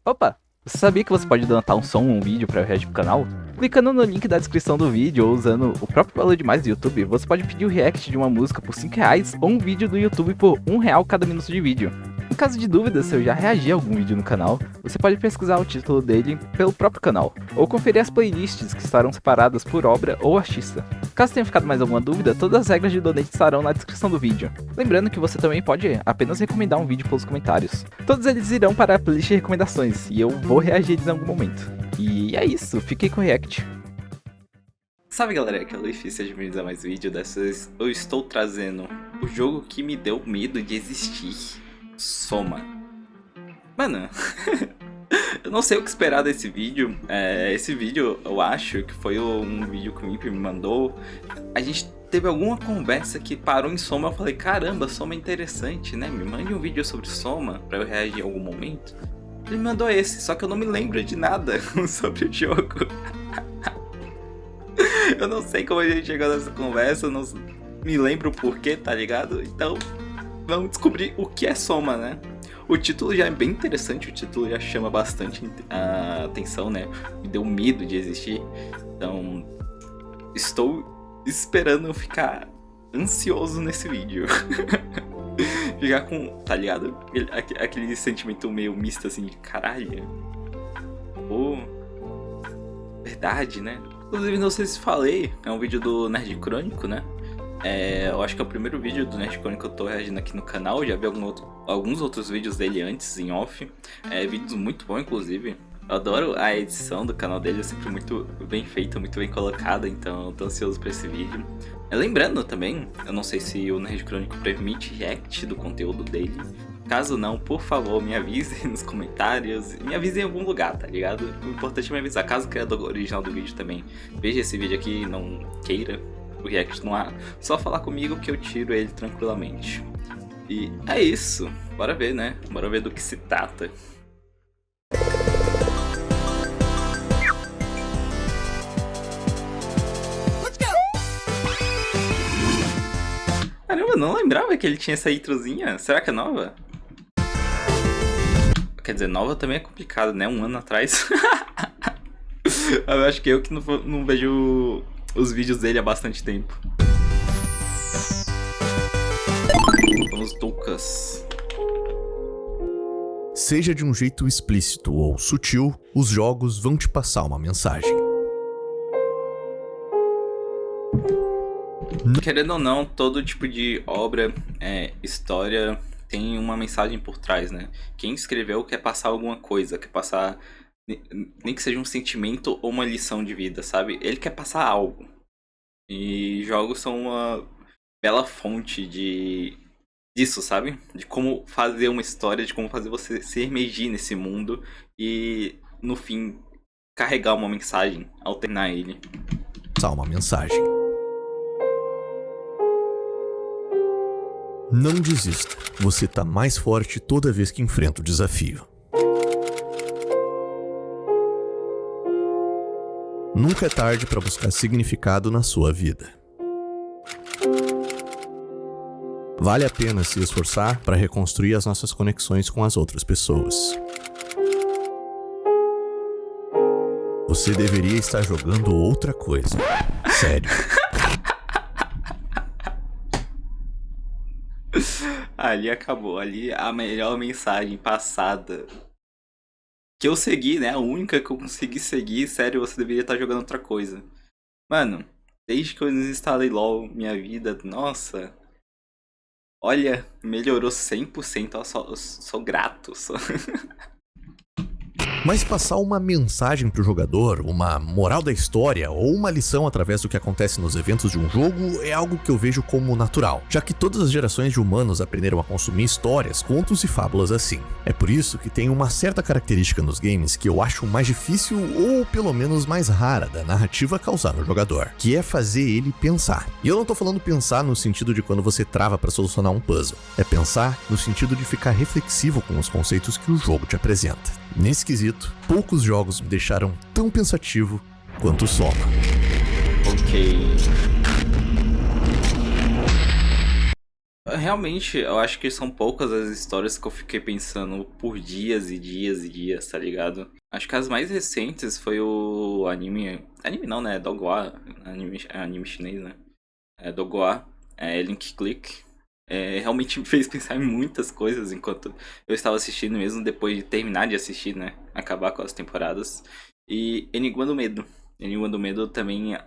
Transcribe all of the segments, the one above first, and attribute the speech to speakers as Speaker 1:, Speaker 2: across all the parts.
Speaker 1: Opa! Você sabia que você pode donatar um som ou um vídeo para eu reagir pro canal? Clicando no link da descrição do vídeo ou usando o próprio valor de mais do YouTube, você pode pedir o react de uma música por R$5 ou um vídeo do YouTube por R$1 cada minuto de vídeo. Em caso de dúvida se eu já reagi a algum vídeo no canal, você pode pesquisar o título dele pelo próprio canal, ou conferir as playlists que estarão separadas por obra ou artista. Caso tenha ficado mais alguma dúvida, todas as regras de donate estarão na descrição do vídeo. Lembrando que você também pode apenas recomendar um vídeo pelos comentários. Todos eles irão para a playlist de recomendações, e eu vou reagir eles em algum momento. E é isso, fiquei com o react.
Speaker 2: Salve galera, aqui é o Luiz, sejam bem-vindos a mais um vídeo. Dessa vez eu estou trazendo o jogo que me deu medo de existir, Soma. Mano, eu não sei o que esperar desse vídeo. Esse vídeo eu acho que foi um vídeo que o Imp me mandou. A gente teve alguma conversa que parou em Soma. Eu falei, caramba, Soma é interessante, né? Me mande um vídeo sobre Soma pra eu reagir em algum momento. Ele me mandou esse, só que eu não me lembro de nada sobre o jogo. Eu não sei como a gente chegou nessa conversa, eu não me lembro o porquê, tá ligado? Então, vamos descobrir o que é Soma, né? O título já é bem interessante, o título já chama bastante a atenção, né? Me deu medo de existir. Então, estou esperando ficar ansioso nesse vídeo. Ficar com, tá ligado? Aquele sentimento meio misto assim de caralho. Pô, verdade, né? Inclusive, não sei se falei, é um vídeo do Nerd Crônico, né? Eu acho que é o primeiro vídeo do Nerd Crônico que eu tô reagindo aqui no canal. Já vi alguns outros vídeos dele antes, em off. Vídeos muito bons, inclusive. Eu adoro a edição do canal dele, é sempre muito bem feita, muito bem colocada. Então, eu tô ansioso pra esse vídeo. Lembrando também, eu não sei se o Nerd Crônico permite react do conteúdo dele. Caso não, por favor, me avise nos comentários. Me avise em algum lugar, tá ligado? O importante é me avisar. Caso o criador original do vídeo também veja esse vídeo aqui e não queira o react no ar, só falar comigo que eu tiro ele tranquilamente. E é isso. Bora ver, né? Bora ver do que se trata. Caramba, eu não lembrava que ele tinha essa introzinha. Será que é nova? Quer dizer, nova também é complicado, né? Um ano atrás. Eu acho que eu que não vejo os vídeos dele há bastante tempo. Vamos, Doukas.
Speaker 3: Seja de um jeito explícito ou sutil, os jogos vão te passar uma mensagem.
Speaker 2: Querendo ou não, todo tipo de obra, história, tem uma mensagem por trás, né? Quem escreveu quer passar alguma coisa, quer passar, nem que seja um sentimento ou uma lição de vida, sabe? Ele quer passar algo. E jogos são uma bela fonte disso, sabe? De como fazer uma história, de como fazer você se imergir nesse mundo e, no fim, carregar uma mensagem ao terminar ele.
Speaker 3: Passar uma mensagem. Não desista, você tá mais forte toda vez que enfrenta o desafio. Nunca é tarde para buscar significado na sua vida. Vale a pena se esforçar para reconstruir as nossas conexões com as outras pessoas. Você deveria estar jogando outra coisa. Sério.
Speaker 2: Ali acabou, ali a melhor mensagem passada que eu segui, né? A única que eu consegui seguir. Sério, você deveria estar jogando outra coisa. Mano, desde que eu desinstalei LoL, minha vida, nossa, olha, melhorou 100%. Eu sou grato.
Speaker 3: Mas passar uma mensagem pro jogador, uma moral da história ou uma lição através do que acontece nos eventos de um jogo é algo que eu vejo como natural, já que todas as gerações de humanos aprenderam a consumir histórias, contos e fábulas assim. É por isso que tem uma certa característica nos games que eu acho mais difícil ou pelo menos mais rara da narrativa causar no jogador, que é fazer ele pensar. E eu não tô falando pensar no sentido de quando você trava pra solucionar um puzzle, é pensar no sentido de ficar reflexivo com os conceitos que o jogo te apresenta. Nesse quesito, poucos jogos me deixaram tão pensativo quanto Soma.
Speaker 2: Ok. Realmente, eu acho que são poucas as histórias que eu fiquei pensando por dias e dias e dias, tá ligado? Acho que as mais recentes foi o anime... Anime não, né? Dogoa. Anime chinês, né? Dogoa. Link Click. Realmente me fez pensar em muitas coisas enquanto eu estava assistindo, mesmo depois de terminar de assistir, né? Acabar com as temporadas. E Enigma do Medo. Enigma do Medo também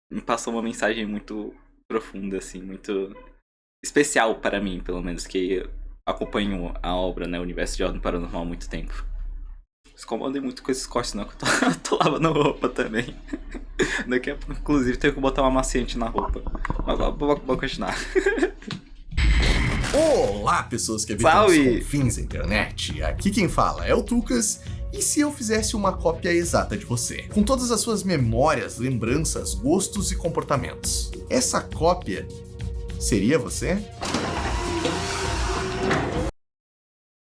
Speaker 2: me passou uma mensagem muito profunda, assim, muito especial para mim, pelo menos, que acompanho a obra, né? O universo de Ordem Paranormal há muito tempo. Escomodei muito com esses cortes, não, que eu tô lavando roupa também. Daqui a pouco, inclusive, tenho que botar uma amaciante na roupa. Mas vamos continuar.
Speaker 3: Olá, pessoas que habitam os confins da internet. Aqui quem fala é o Tucas. E se eu fizesse uma cópia exata de você? Com todas as suas memórias, lembranças, gostos e comportamentos. Essa cópia seria você?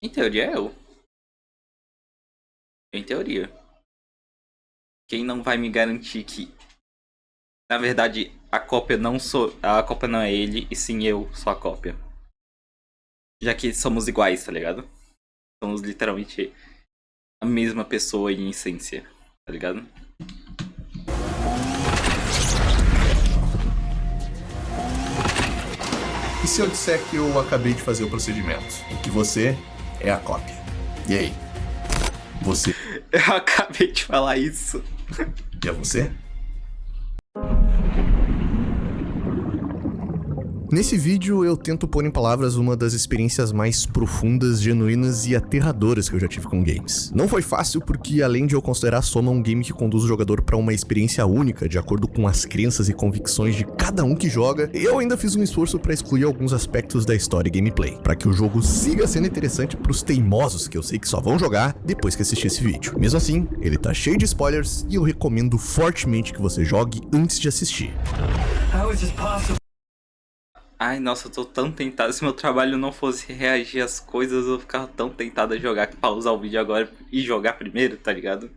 Speaker 2: Em teoria, eu. Em teoria. Quem não vai me garantir que, na verdade, a cópia não é ele, e sim eu sou a cópia. Já que somos iguais, tá ligado? Somos literalmente a mesma pessoa em essência, tá ligado?
Speaker 3: E se eu disser que eu acabei de fazer o procedimento? E que você é a cópia? E aí? Você...
Speaker 2: Eu acabei de falar isso.
Speaker 3: E é você? Nesse vídeo eu tento pôr em palavras uma das experiências mais profundas, genuínas e aterradoras que eu já tive com games. Não foi fácil porque, além de eu considerar Soma um game que conduz o jogador para uma experiência única, de acordo com as crenças e convicções de cada um que joga, eu ainda fiz um esforço para excluir alguns aspectos da história e gameplay, para que o jogo siga sendo interessante pros teimosos que eu sei que só vão jogar depois que assistir esse vídeo. Mesmo assim, ele tá cheio de spoilers e eu recomendo fortemente que você jogue antes de assistir.
Speaker 4: How is this possible?
Speaker 2: Ai, nossa, eu tô tão tentado. Se meu trabalho não fosse reagir às coisas, eu ficava tão tentado a jogar que pausar o vídeo agora e jogar primeiro, tá ligado?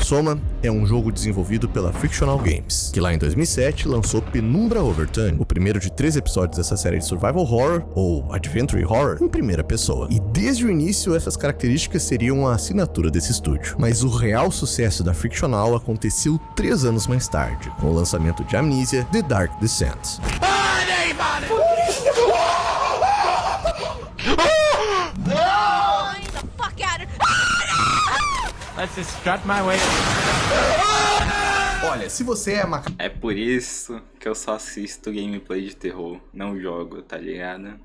Speaker 3: Soma é um jogo desenvolvido pela Frictional Games, que lá em 2007 lançou Penumbra Overturn, o primeiro de 3 episódios dessa série de survival horror, ou adventure horror, em primeira pessoa. E desde o início essas características seriam a assinatura desse estúdio. Mas o real sucesso da Frictional aconteceu 3 anos mais tarde, com o lançamento de Amnesia: The Dark Descent.
Speaker 4: Let's just strut my way.
Speaker 3: Olha, se você é
Speaker 2: É por isso que eu só assisto gameplay de terror, não jogo, tá ligado?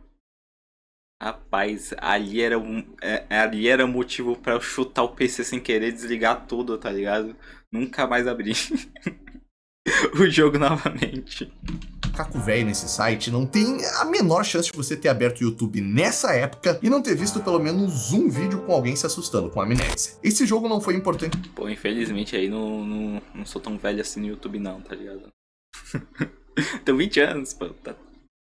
Speaker 2: Rapaz, ali era motivo pra eu chutar o PC sem querer, desligar tudo, tá ligado? Nunca mais abrir o jogo novamente.
Speaker 3: Caco velho nesse site, não tem a menor chance de você ter aberto o YouTube nessa época e não ter visto pelo menos um vídeo com alguém se assustando com amnésia. Esse jogo não foi importante.
Speaker 2: Pô, infelizmente aí não sou tão velho assim no YouTube não, tá ligado? Tenho 20 anos, pô, tá.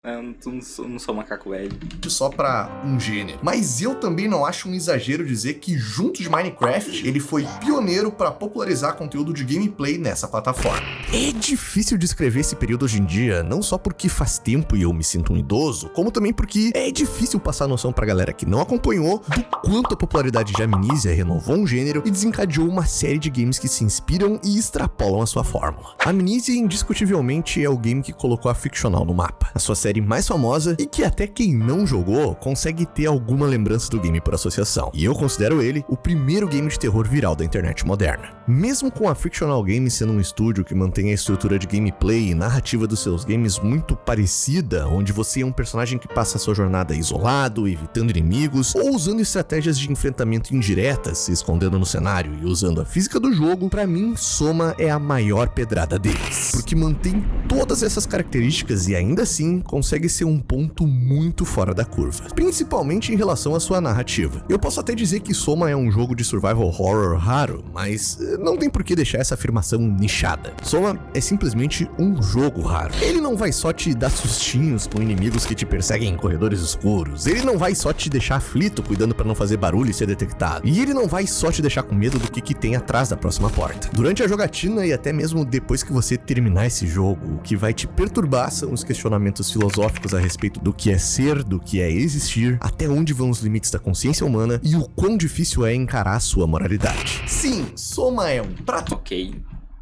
Speaker 2: Eu não sou macaco velho.
Speaker 3: Só pra um gênero. Mas eu também não acho um exagero dizer que, junto de Minecraft, ele foi pioneiro pra popularizar conteúdo de gameplay nessa plataforma. É difícil descrever esse período hoje em dia, não só porque faz tempo e eu me sinto um idoso, como também porque é difícil passar a noção pra galera que não acompanhou do quanto a popularidade de Amnesia renovou um gênero e desencadeou uma série de games que se inspiram e extrapolam a sua fórmula. Amnesia indiscutivelmente é o game que colocou a Frictional no mapa, a sua série mais famosa e que até quem não jogou consegue ter alguma lembrança do game por associação. E eu considero ele o primeiro game de terror viral da internet moderna. Mesmo com a Frictional Games sendo um estúdio que mantém a estrutura de gameplay e narrativa dos seus games muito parecida, onde você é um personagem que passa a sua jornada isolado, evitando inimigos, ou usando estratégias de enfrentamento indiretas, se escondendo no cenário e usando a física do jogo, pra mim, Soma é a maior pedrada deles. Porque mantém todas essas características e ainda assim consegue ser um ponto muito fora da curva, principalmente em relação à sua narrativa. Eu posso até dizer que Soma é um jogo de survival horror raro, mas não tem por que deixar essa afirmação nichada. Soma é simplesmente um jogo raro. Ele não vai só te dar sustinhos com inimigos que te perseguem em corredores escuros, ele não vai só te deixar aflito cuidando para não fazer barulho e ser detectado, e ele não vai só te deixar com medo do que tem atrás da próxima porta. Durante a jogatina e até mesmo depois que você terminar esse jogo, o que vai te perturbar são os questionamentos filosóficos filosóficos a respeito do que é ser, do que é existir, até onde vão os limites da consciência humana e o quão difícil é encarar sua moralidade. Sim, Soma é um prato.
Speaker 2: Ok.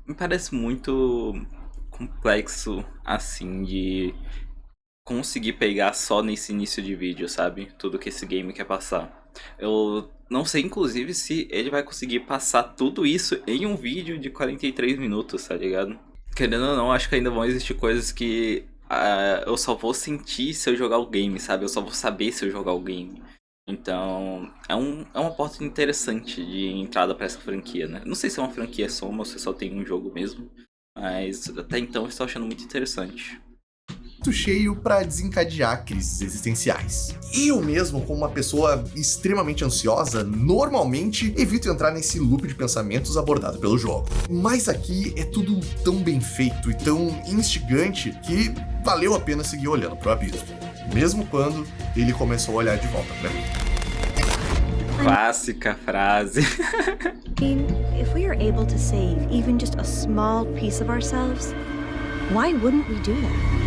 Speaker 2: Me parece muito complexo, assim, de conseguir pegar só nesse início de vídeo, sabe? Tudo que esse game quer passar. Eu não sei, inclusive, se ele vai conseguir passar tudo isso em um vídeo de 43 minutos, tá ligado? Querendo ou não, acho que ainda vão existir coisas que eu só vou sentir se eu jogar o game, sabe? Eu só vou saber se eu jogar o game. Então, é uma porta interessante de entrada pra essa franquia, né? Não sei se é uma franquia Soma ou se só tem um jogo mesmo, mas até então eu estou achando muito interessante.
Speaker 3: Cheio para desencadear crises existenciais. Eu mesmo, como uma pessoa extremamente ansiosa, normalmente evito entrar nesse loop de pensamentos abordado pelo jogo. Mas aqui é tudo tão bem feito e tão instigante que valeu a pena seguir olhando pro abismo, mesmo quando ele começou a olhar de volta para mim.
Speaker 2: Clássica frase.
Speaker 5: If we are able to save even just a small piece of ourselves, why wouldn't we do that?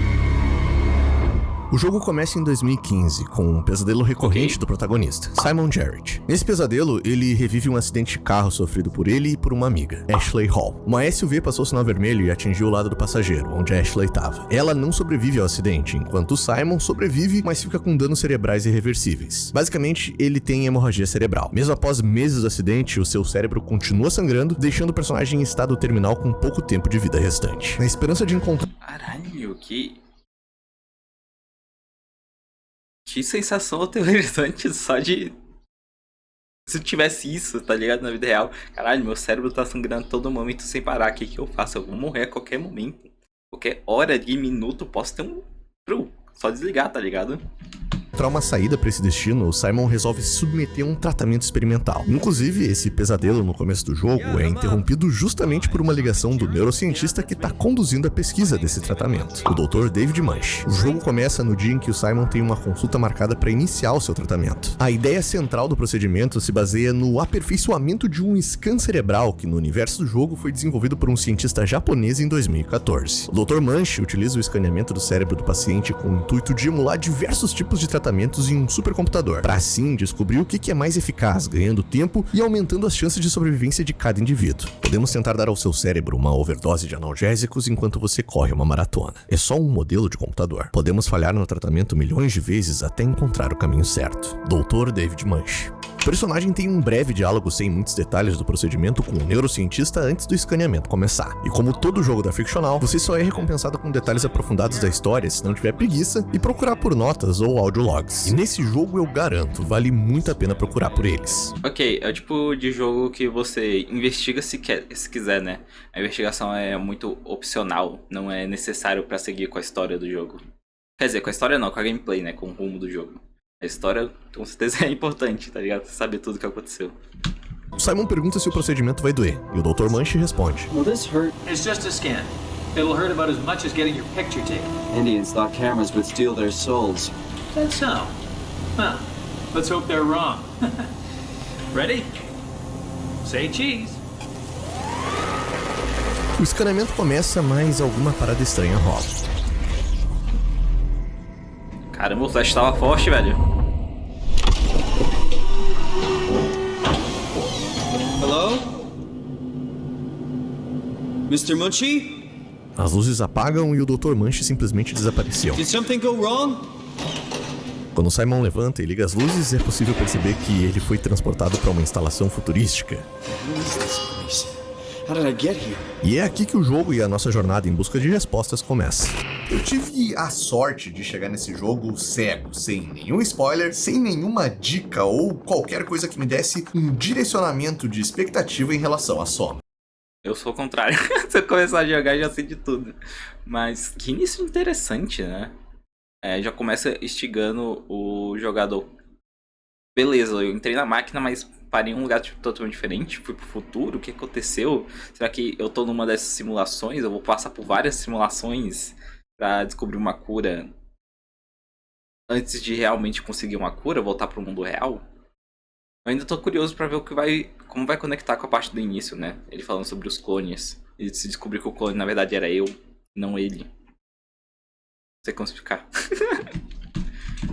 Speaker 3: O jogo começa em 2015, com um pesadelo recorrente do protagonista, Simon Jarrett. Nesse pesadelo, ele revive um acidente de carro sofrido por ele e por uma amiga, Ashley Hall. Uma SUV passou o sinal vermelho e atingiu o lado do passageiro, onde a Ashley estava. Ela não sobrevive ao acidente, enquanto o Simon sobrevive, mas fica com danos cerebrais irreversíveis. Basicamente, ele tem hemorragia cerebral. Mesmo após meses do acidente, o seu cérebro continua sangrando, deixando o personagem em estado terminal com pouco tempo de vida restante. Na esperança de encontrar...
Speaker 2: Caralho, que sensação aterrorizante só de... Se eu tivesse isso, tá ligado? Na vida real. Caralho, meu cérebro tá sangrando todo momento sem parar. O que eu faço? Eu vou morrer a qualquer momento. Qualquer hora de minuto posso ter um... Só desligar, tá ligado?
Speaker 3: Para uma saída para esse destino, o Simon resolve se submeter a um tratamento experimental. Inclusive, esse pesadelo no começo do jogo é interrompido justamente por uma ligação do neurocientista que está conduzindo a pesquisa desse tratamento, o Dr. David Munsch. O jogo começa no dia em que o Simon tem uma consulta marcada para iniciar o seu tratamento. A ideia central do procedimento se baseia no aperfeiçoamento de um scan cerebral que no universo do jogo foi desenvolvido por um cientista japonês em 2014. O Dr. Munsch utiliza o escaneamento do cérebro do paciente com o intuito de emular diversos tipos de tratamentos em um supercomputador, para assim descobrir o que é mais eficaz, ganhando tempo e aumentando as chances de sobrevivência de cada indivíduo. Podemos tentar dar ao seu cérebro uma overdose de analgésicos enquanto você corre uma maratona. É só um modelo de computador. Podemos falhar no tratamento milhões de vezes até encontrar o caminho certo. Dr. David Munsch. O personagem tem um breve diálogo sem muitos detalhes do procedimento com o neurocientista antes do escaneamento começar. E como todo jogo da Fictional, você só é recompensado com detalhes aprofundados da história se não tiver preguiça e procurar por notas ou audiologs. E nesse jogo eu garanto, vale muito a pena procurar por eles.
Speaker 2: Ok, é o tipo de jogo que você investiga se quiser, né? A investigação é muito opcional, não é necessário pra seguir com a história do jogo. Quer dizer, com a história não, com a gameplay, né? Com o rumo do jogo. A história, com certeza, é importante, tá ligado? Você sabe tudo o que aconteceu.
Speaker 3: Simon pergunta se o procedimento vai doer, e o Dr. Munsch responde:
Speaker 4: Will this hurt? It's just a scan. It'll hurt about as much as getting your picture taken.
Speaker 6: Indians thought cameras would steal their souls.
Speaker 4: That's so. Well, let's hope they're wrong. Ready? Say cheese.
Speaker 3: O escaneamento começa, mas alguma parada estranha rola.
Speaker 2: Caramba, o flash tava forte, velho.
Speaker 6: Hello? Mr. Munchie?
Speaker 3: As luzes apagam e o Dr. Munch simplesmente desapareceu.
Speaker 6: Did something go wrong?
Speaker 3: Quando Simon levanta e liga as luzes, é possível perceber que ele foi transportado para uma instalação futurística.
Speaker 6: What is this place? How did I get here?
Speaker 3: E é aqui que o jogo e a nossa jornada em busca de respostas começa. Eu tive a sorte de chegar nesse jogo cego, sem nenhum spoiler, sem nenhuma dica ou qualquer coisa que me desse um direcionamento de expectativa em relação à Soma.
Speaker 2: Eu sou o contrário. Se eu começar a jogar, já sei de tudo. Mas que início interessante, né? Já começa instigando o jogador. Beleza, eu entrei na máquina, mas parei em um lugar totalmente diferente. Fui pro futuro, o que aconteceu? Será que eu tô numa dessas simulações? Eu vou passar por várias simulações pra descobrir uma cura antes de realmente conseguir uma cura, voltar pro mundo real? Eu ainda tô curioso pra ver como vai conectar com a parte do início, né? Ele falando sobre os clones. E se descobrir que o clone na verdade era eu, não ele. sei como explicar.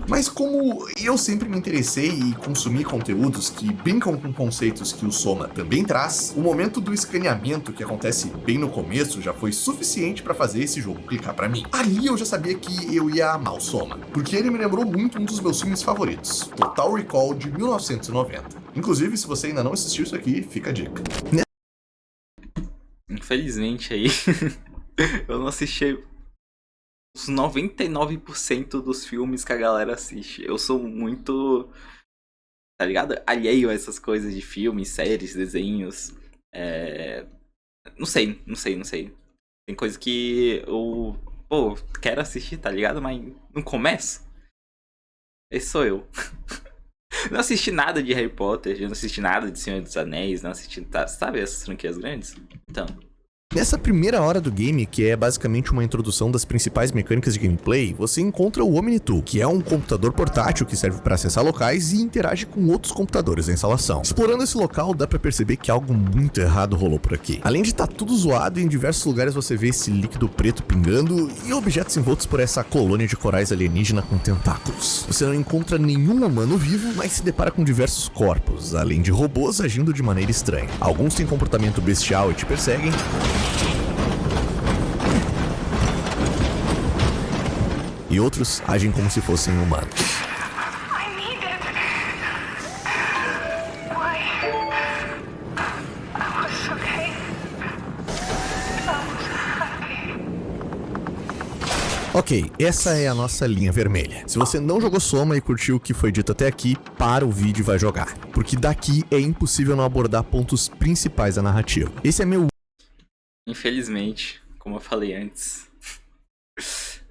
Speaker 3: Mas como eu sempre me interessei e consumi conteúdos que brincam com conceitos que o Soma também traz, o momento do escaneamento que acontece bem no começo já foi suficiente para fazer esse jogo clicar para mim. Ali eu já sabia que eu ia amar o Soma, porque ele me lembrou muito um dos meus filmes favoritos, Total Recall de 1990. Inclusive, se você ainda não assistiu isso aqui, fica a dica.
Speaker 2: Infelizmente aí, eu não assisti os 99% dos filmes que a galera assiste. Eu sou muito, tá ligado? Alheio a essas coisas de filmes, séries, desenhos. Não sei. Tem coisa que eu, quero assistir, tá ligado? Mas não começo. Esse sou eu. Não assisti nada de Harry Potter, não assisti nada de Senhor dos Anéis, não assisti, sabe, essas franquias grandes? Então...
Speaker 3: Nessa primeira hora do game, que é basicamente uma introdução das principais mecânicas de gameplay, você encontra o Omni-Tool, que é um computador portátil que serve para acessar locais e interage com outros computadores da instalação. Explorando esse local, dá pra perceber que algo muito errado rolou por aqui. Além de estar tudo zoado, em diversos lugares você vê esse líquido preto pingando e objetos envoltos por essa colônia de corais alienígena com tentáculos. Você não encontra nenhum humano vivo, mas se depara com diversos corpos, além de robôs agindo de maneira estranha. Alguns têm comportamento bestial e te perseguem, e outros agem como se fossem humanos.
Speaker 7: I need it. Why? I was okay. I was happy.
Speaker 3: Ok, essa é a nossa linha vermelha. Se você não jogou Soma e curtiu o que foi dito até aqui, para o vídeo e vai jogar. Porque daqui é impossível não abordar pontos principais da narrativa. Esse é meu...
Speaker 2: Infelizmente, como eu falei antes,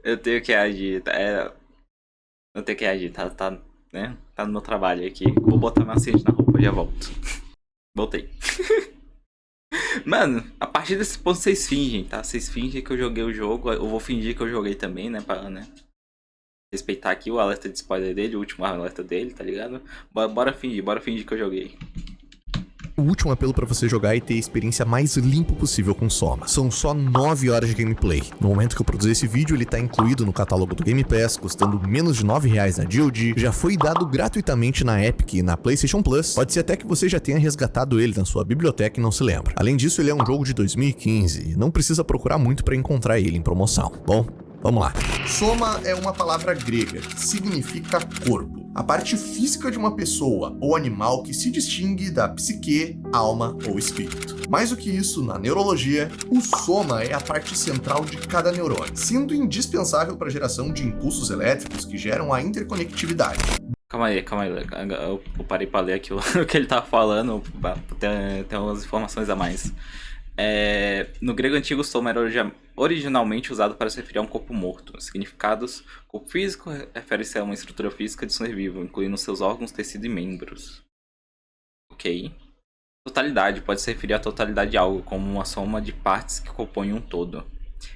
Speaker 2: eu tenho que agir, eu tenho que agir, tá, né? Tá no meu trabalho aqui. Vou botar meu assistente na roupa, já volto. Voltei. Mano, a partir desse ponto vocês fingem, tá? Vocês fingem que eu joguei o jogo, eu vou fingir que eu joguei também, né? Pra, né? Respeitar aqui o alerta de spoiler dele, o último alerta dele, tá ligado? Bora fingir que eu joguei.
Speaker 3: O último apelo para você jogar e ter a experiência mais limpa possível com Soma. São só 9 horas de gameplay. No momento que eu produzi esse vídeo, ele tá incluído no catálogo do Game Pass, custando menos de R$9 na GOG, já foi dado gratuitamente na Epic e na PlayStation Plus. Pode ser até que você já tenha resgatado ele na sua biblioteca e não se lembra. Além disso, ele é um jogo de 2015 e não precisa procurar muito para encontrar ele em promoção. Bom, vamos lá. Soma é uma palavra grega que significa corpo. A parte física de uma pessoa ou animal que se distingue da psique, alma ou espírito. Mais do que isso, na neurologia, o soma é a parte central de cada neurônio, sendo indispensável para a geração de impulsos elétricos que geram a interconectividade.
Speaker 2: Calma aí, eu parei pra ler aquilo que ele tava falando, tem umas informações a mais. No grego antigo, o soma era originalmente usado para se referir a um corpo morto. Significados: corpo físico refere-se a uma estrutura física de um ser vivo, incluindo seus órgãos, tecido e membros. Ok. Totalidade pode se referir à totalidade de algo, como uma soma de partes que compõem um todo.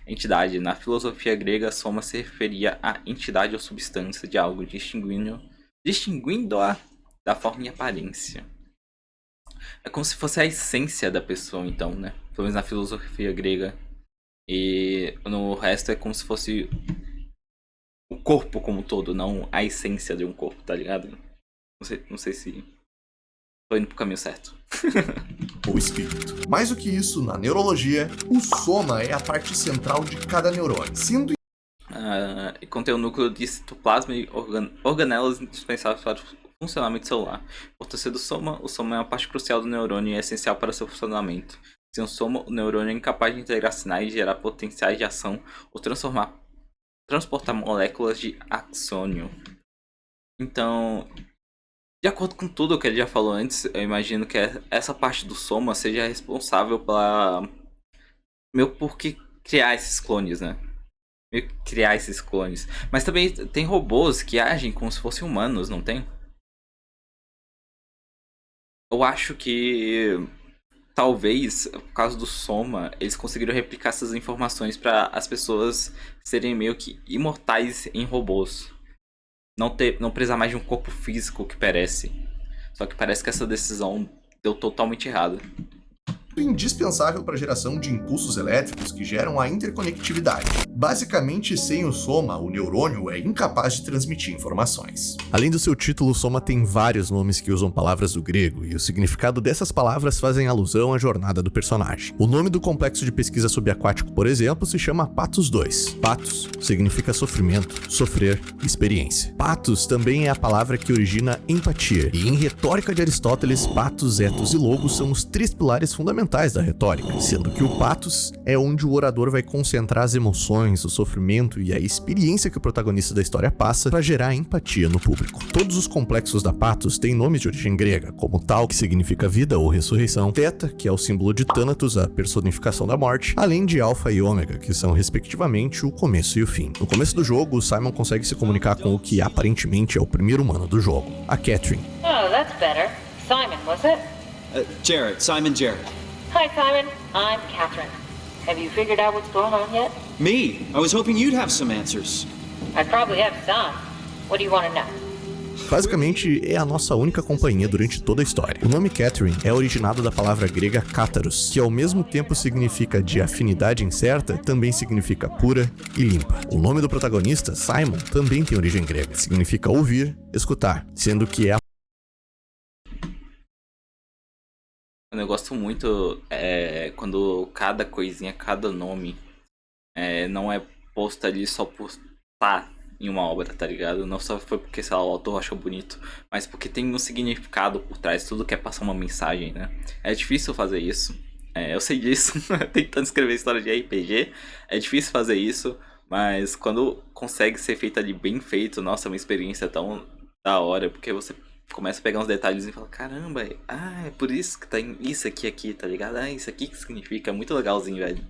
Speaker 2: Entidade: na filosofia grega, a soma se referia à entidade ou substância de algo, distinguindo-a da forma e aparência. É como se fosse a essência da pessoa, então, né? Pelo menos na filosofia grega. E no resto é como se fosse o corpo como um todo, não a essência de um corpo, tá ligado? Não sei se tô indo pro caminho certo.
Speaker 3: O espírito. Mais do que isso, na neurologia, o soma é a parte central de cada neurônio, sendo
Speaker 2: E contém o núcleo de citoplasma e organelas indispensáveis para o funcionamento celular. Por ser do soma, o soma é uma parte crucial do neurônio e é essencial para seu funcionamento. Sem o soma, o neurônio é incapaz de integrar sinais, gerar potenciais de ação ou transportar moléculas de axônio. Então, de acordo com tudo que ele já falou antes, eu imagino que essa parte do soma seja responsável por que criar esses clones, né? Criar esses clones. Mas também tem robôs que agem como se fossem humanos, não tem? Eu acho que talvez, por causa do soma, eles conseguiram replicar essas informações para as pessoas serem meio que imortais em robôs. Não precisar mais de um corpo físico que perece. Só que parece que essa decisão deu totalmente errada.
Speaker 3: Indispensável para a geração de impulsos elétricos que geram a interconectividade. Basicamente, sem o soma, o neurônio é incapaz de transmitir informações. Além do seu título, o soma tem vários nomes que usam palavras do grego, e o significado dessas palavras fazem alusão à jornada do personagem. O nome do complexo de pesquisa subaquático, por exemplo, se chama Pathos 2. Pathos significa sofrimento, sofrer, experiência. Pathos também é a palavra que origina empatia, e em retórica de Aristóteles, pathos, ethos e logos são os três pilares fundamentais da retórica, sendo que o pathos é onde o orador vai concentrar as emoções, o sofrimento e a experiência que o protagonista da história passa para gerar empatia no público. Todos os complexos da pathos têm nomes de origem grega, como Tau, que significa vida ou ressurreição, Theta, que é o símbolo de Thanatos, a personificação da morte, além de Alpha e Ômega, que são respectivamente o começo e o fim. No começo do jogo, o Simon consegue se comunicar com o que aparentemente é o primeiro humano do jogo, a Catherine.
Speaker 8: Oh, that's better. Simon, was it?
Speaker 6: Jarrett, Simon Jarrett.
Speaker 8: Hi, Simon. I'm Catherine. Have you figured out what's going on yet?
Speaker 6: Me? I was hoping you'd have some answers.
Speaker 8: I probably have some. What do you want to know?
Speaker 3: Basicamente, é a nossa única companhia durante toda a história. O nome Catherine é originado da palavra grega cátaros, que ao mesmo tempo significa de afinidade incerta, também significa pura e limpa. O nome do protagonista, Simon, também tem origem grega, significa ouvir, escutar, sendo que é a
Speaker 2: Eu gosto muito quando cada coisinha, cada nome não é posto ali só por estar em uma obra, tá ligado? Não só foi porque, sei lá, o autor achou bonito, mas porque tem um significado por trás, tudo quer passar uma mensagem, né? É difícil fazer isso, eu sei disso, tentando escrever história de RPG, é difícil fazer isso, mas quando consegue ser feito ali bem feito, nossa, é uma experiência tão da hora, porque você começa a pegar uns detalhes e fala, caramba, é por isso que tá isso aqui, tá ligado? Isso aqui que significa, é muito legalzinho, velho.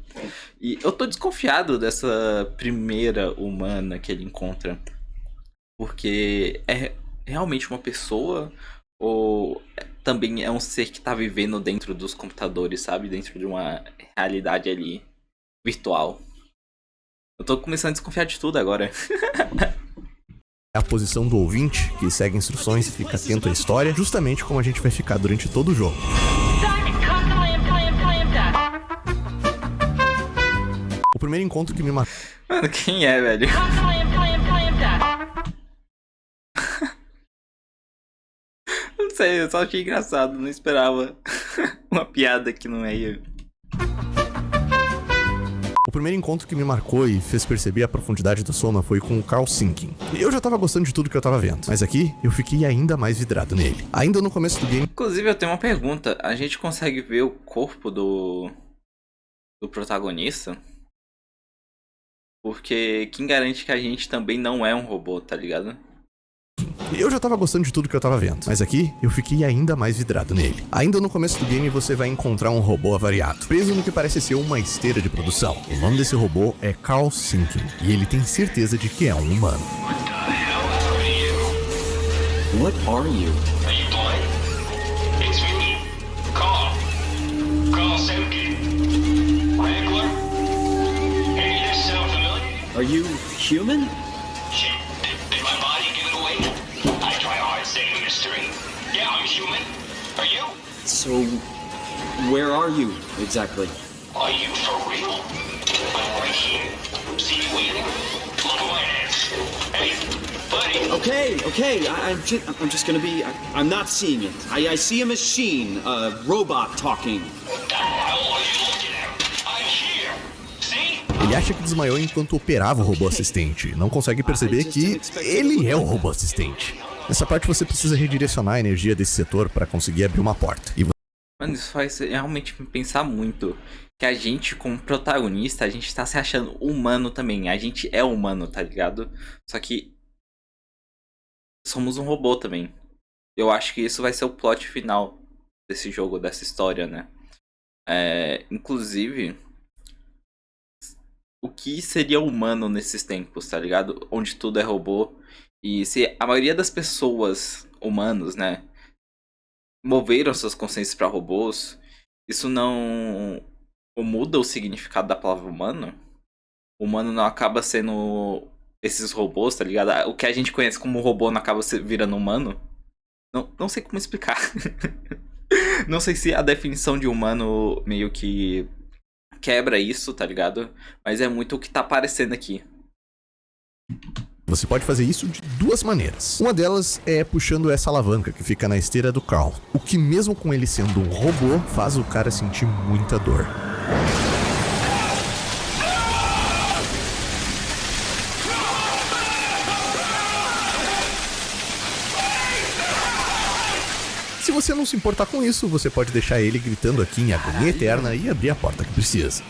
Speaker 2: E eu tô desconfiado dessa primeira humana que ele encontra, porque é realmente uma pessoa ou também é um ser que tá vivendo dentro dos computadores, sabe? Dentro de uma realidade ali virtual. Eu tô começando a desconfiar de tudo agora.
Speaker 3: a posição do ouvinte, que segue instruções e fica atento à história, justamente como a gente vai ficar durante todo o jogo. O primeiro encontro que me matou...
Speaker 2: Mano, quem é, velho? Não sei, eu só achei engraçado, não esperava uma piada aqui no meio.
Speaker 3: O primeiro encontro que me marcou e fez perceber a profundidade do Soma foi com o Carl Sinking. Eu já tava gostando de tudo que eu tava vendo, mas aqui eu fiquei ainda mais vidrado nele. Ainda no começo do game...
Speaker 2: Inclusive, eu tenho uma pergunta. A gente consegue ver o corpo do protagonista? Porque quem garante que a gente também não é um robô, tá ligado?
Speaker 3: Eu já tava gostando de tudo que eu tava vendo, mas aqui eu fiquei ainda mais vidrado nele. Ainda no começo do game você vai encontrar um robô avariado, preso no que parece ser uma esteira de produção. O nome desse robô é Carl Sinking, e ele tem certeza de que é um humano.
Speaker 6: What are you?
Speaker 9: Are you blind? It's me, Carl Sinking. Wrangler? Any of this sound familiar?
Speaker 6: Are you human?
Speaker 9: Shit, did my body give it away? I try hard saying mystery. Yeah, I'm human. Are you?
Speaker 6: So, where are you exactly?
Speaker 9: Are you for real? I'm right here. See you waiting? Look at my hands. Hey, buddy.
Speaker 6: Okay, I'm just gonna be... I'm not seeing it. I see a machine, a robot talking.
Speaker 9: What the hell are you looking at? I'm here. See?
Speaker 3: Ele acha que desmaiou enquanto operava o robô assistente, não consegue perceber que ele é o robô assistente. Nessa parte você precisa redirecionar a energia desse setor para conseguir abrir uma porta.
Speaker 2: Mano, isso faz realmente me pensar muito. Que a gente, como protagonista, a gente tá se achando humano também. A gente é humano, tá ligado? Só que somos um robô também. Eu acho que isso vai ser o plot final desse jogo, dessa história, né? Inclusive, o que seria humano nesses tempos, tá ligado? Onde tudo é robô. E se a maioria das pessoas, humanos, né, moveram suas consciências para robôs, isso não muda o significado da palavra humano? O humano não acaba sendo esses robôs, tá ligado? O que a gente conhece como robô não acaba virando humano? Não sei como explicar. Não sei se a definição de humano meio que quebra isso, tá ligado? Mas é muito o que tá aparecendo aqui.
Speaker 3: Você pode fazer isso de duas maneiras. Uma delas é puxando essa alavanca que fica na esteira do Carl, o que mesmo com ele sendo um robô, faz o cara sentir muita dor. Se você não se importar com isso, você pode deixar ele gritando aqui em agonia eterna e abrir a porta que precisa.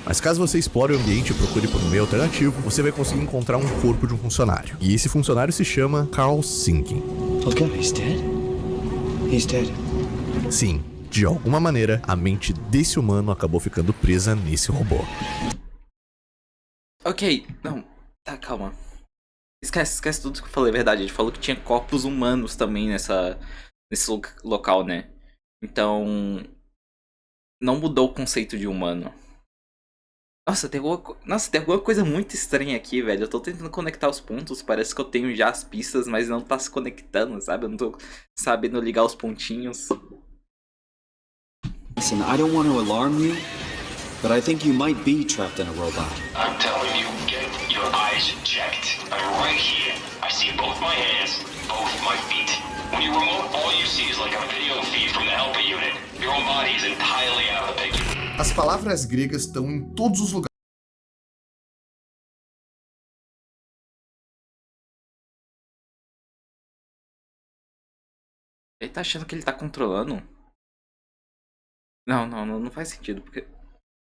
Speaker 3: Mas caso você explore o ambiente e procure por um meio alternativo, você vai conseguir encontrar um corpo de um funcionário. E esse funcionário se chama Carl Sinking.
Speaker 6: Okay, he's dead. He's dead.
Speaker 3: Sim, de alguma maneira, a mente desse humano acabou ficando presa nesse robô.
Speaker 2: Ok, não, tá, calma. Esquece tudo que eu falei, é verdade. A gente falou que tinha corpos humanos também nesse local, né? Então, não mudou o conceito de humano. Nossa, tem alguma coisa muito estranha aqui, velho. Eu tô tentando conectar os pontos, parece que eu tenho já as pistas, mas não tá se conectando, sabe? Eu não tô sabendo ligar os pontinhos.
Speaker 6: Listen, I don't want to alarm you, but I think you might be trapped in a robot.
Speaker 9: I'm telling you, get your eyes checked. I'm right here. I see both my hands, both my feet. When you remote, all you see is like a video feed from the helper unit. Your own body is entirely out of the picture.
Speaker 3: As palavras gregas estão em todos os lugares.
Speaker 2: Ele tá achando que ele tá controlando? Não faz sentido, porque...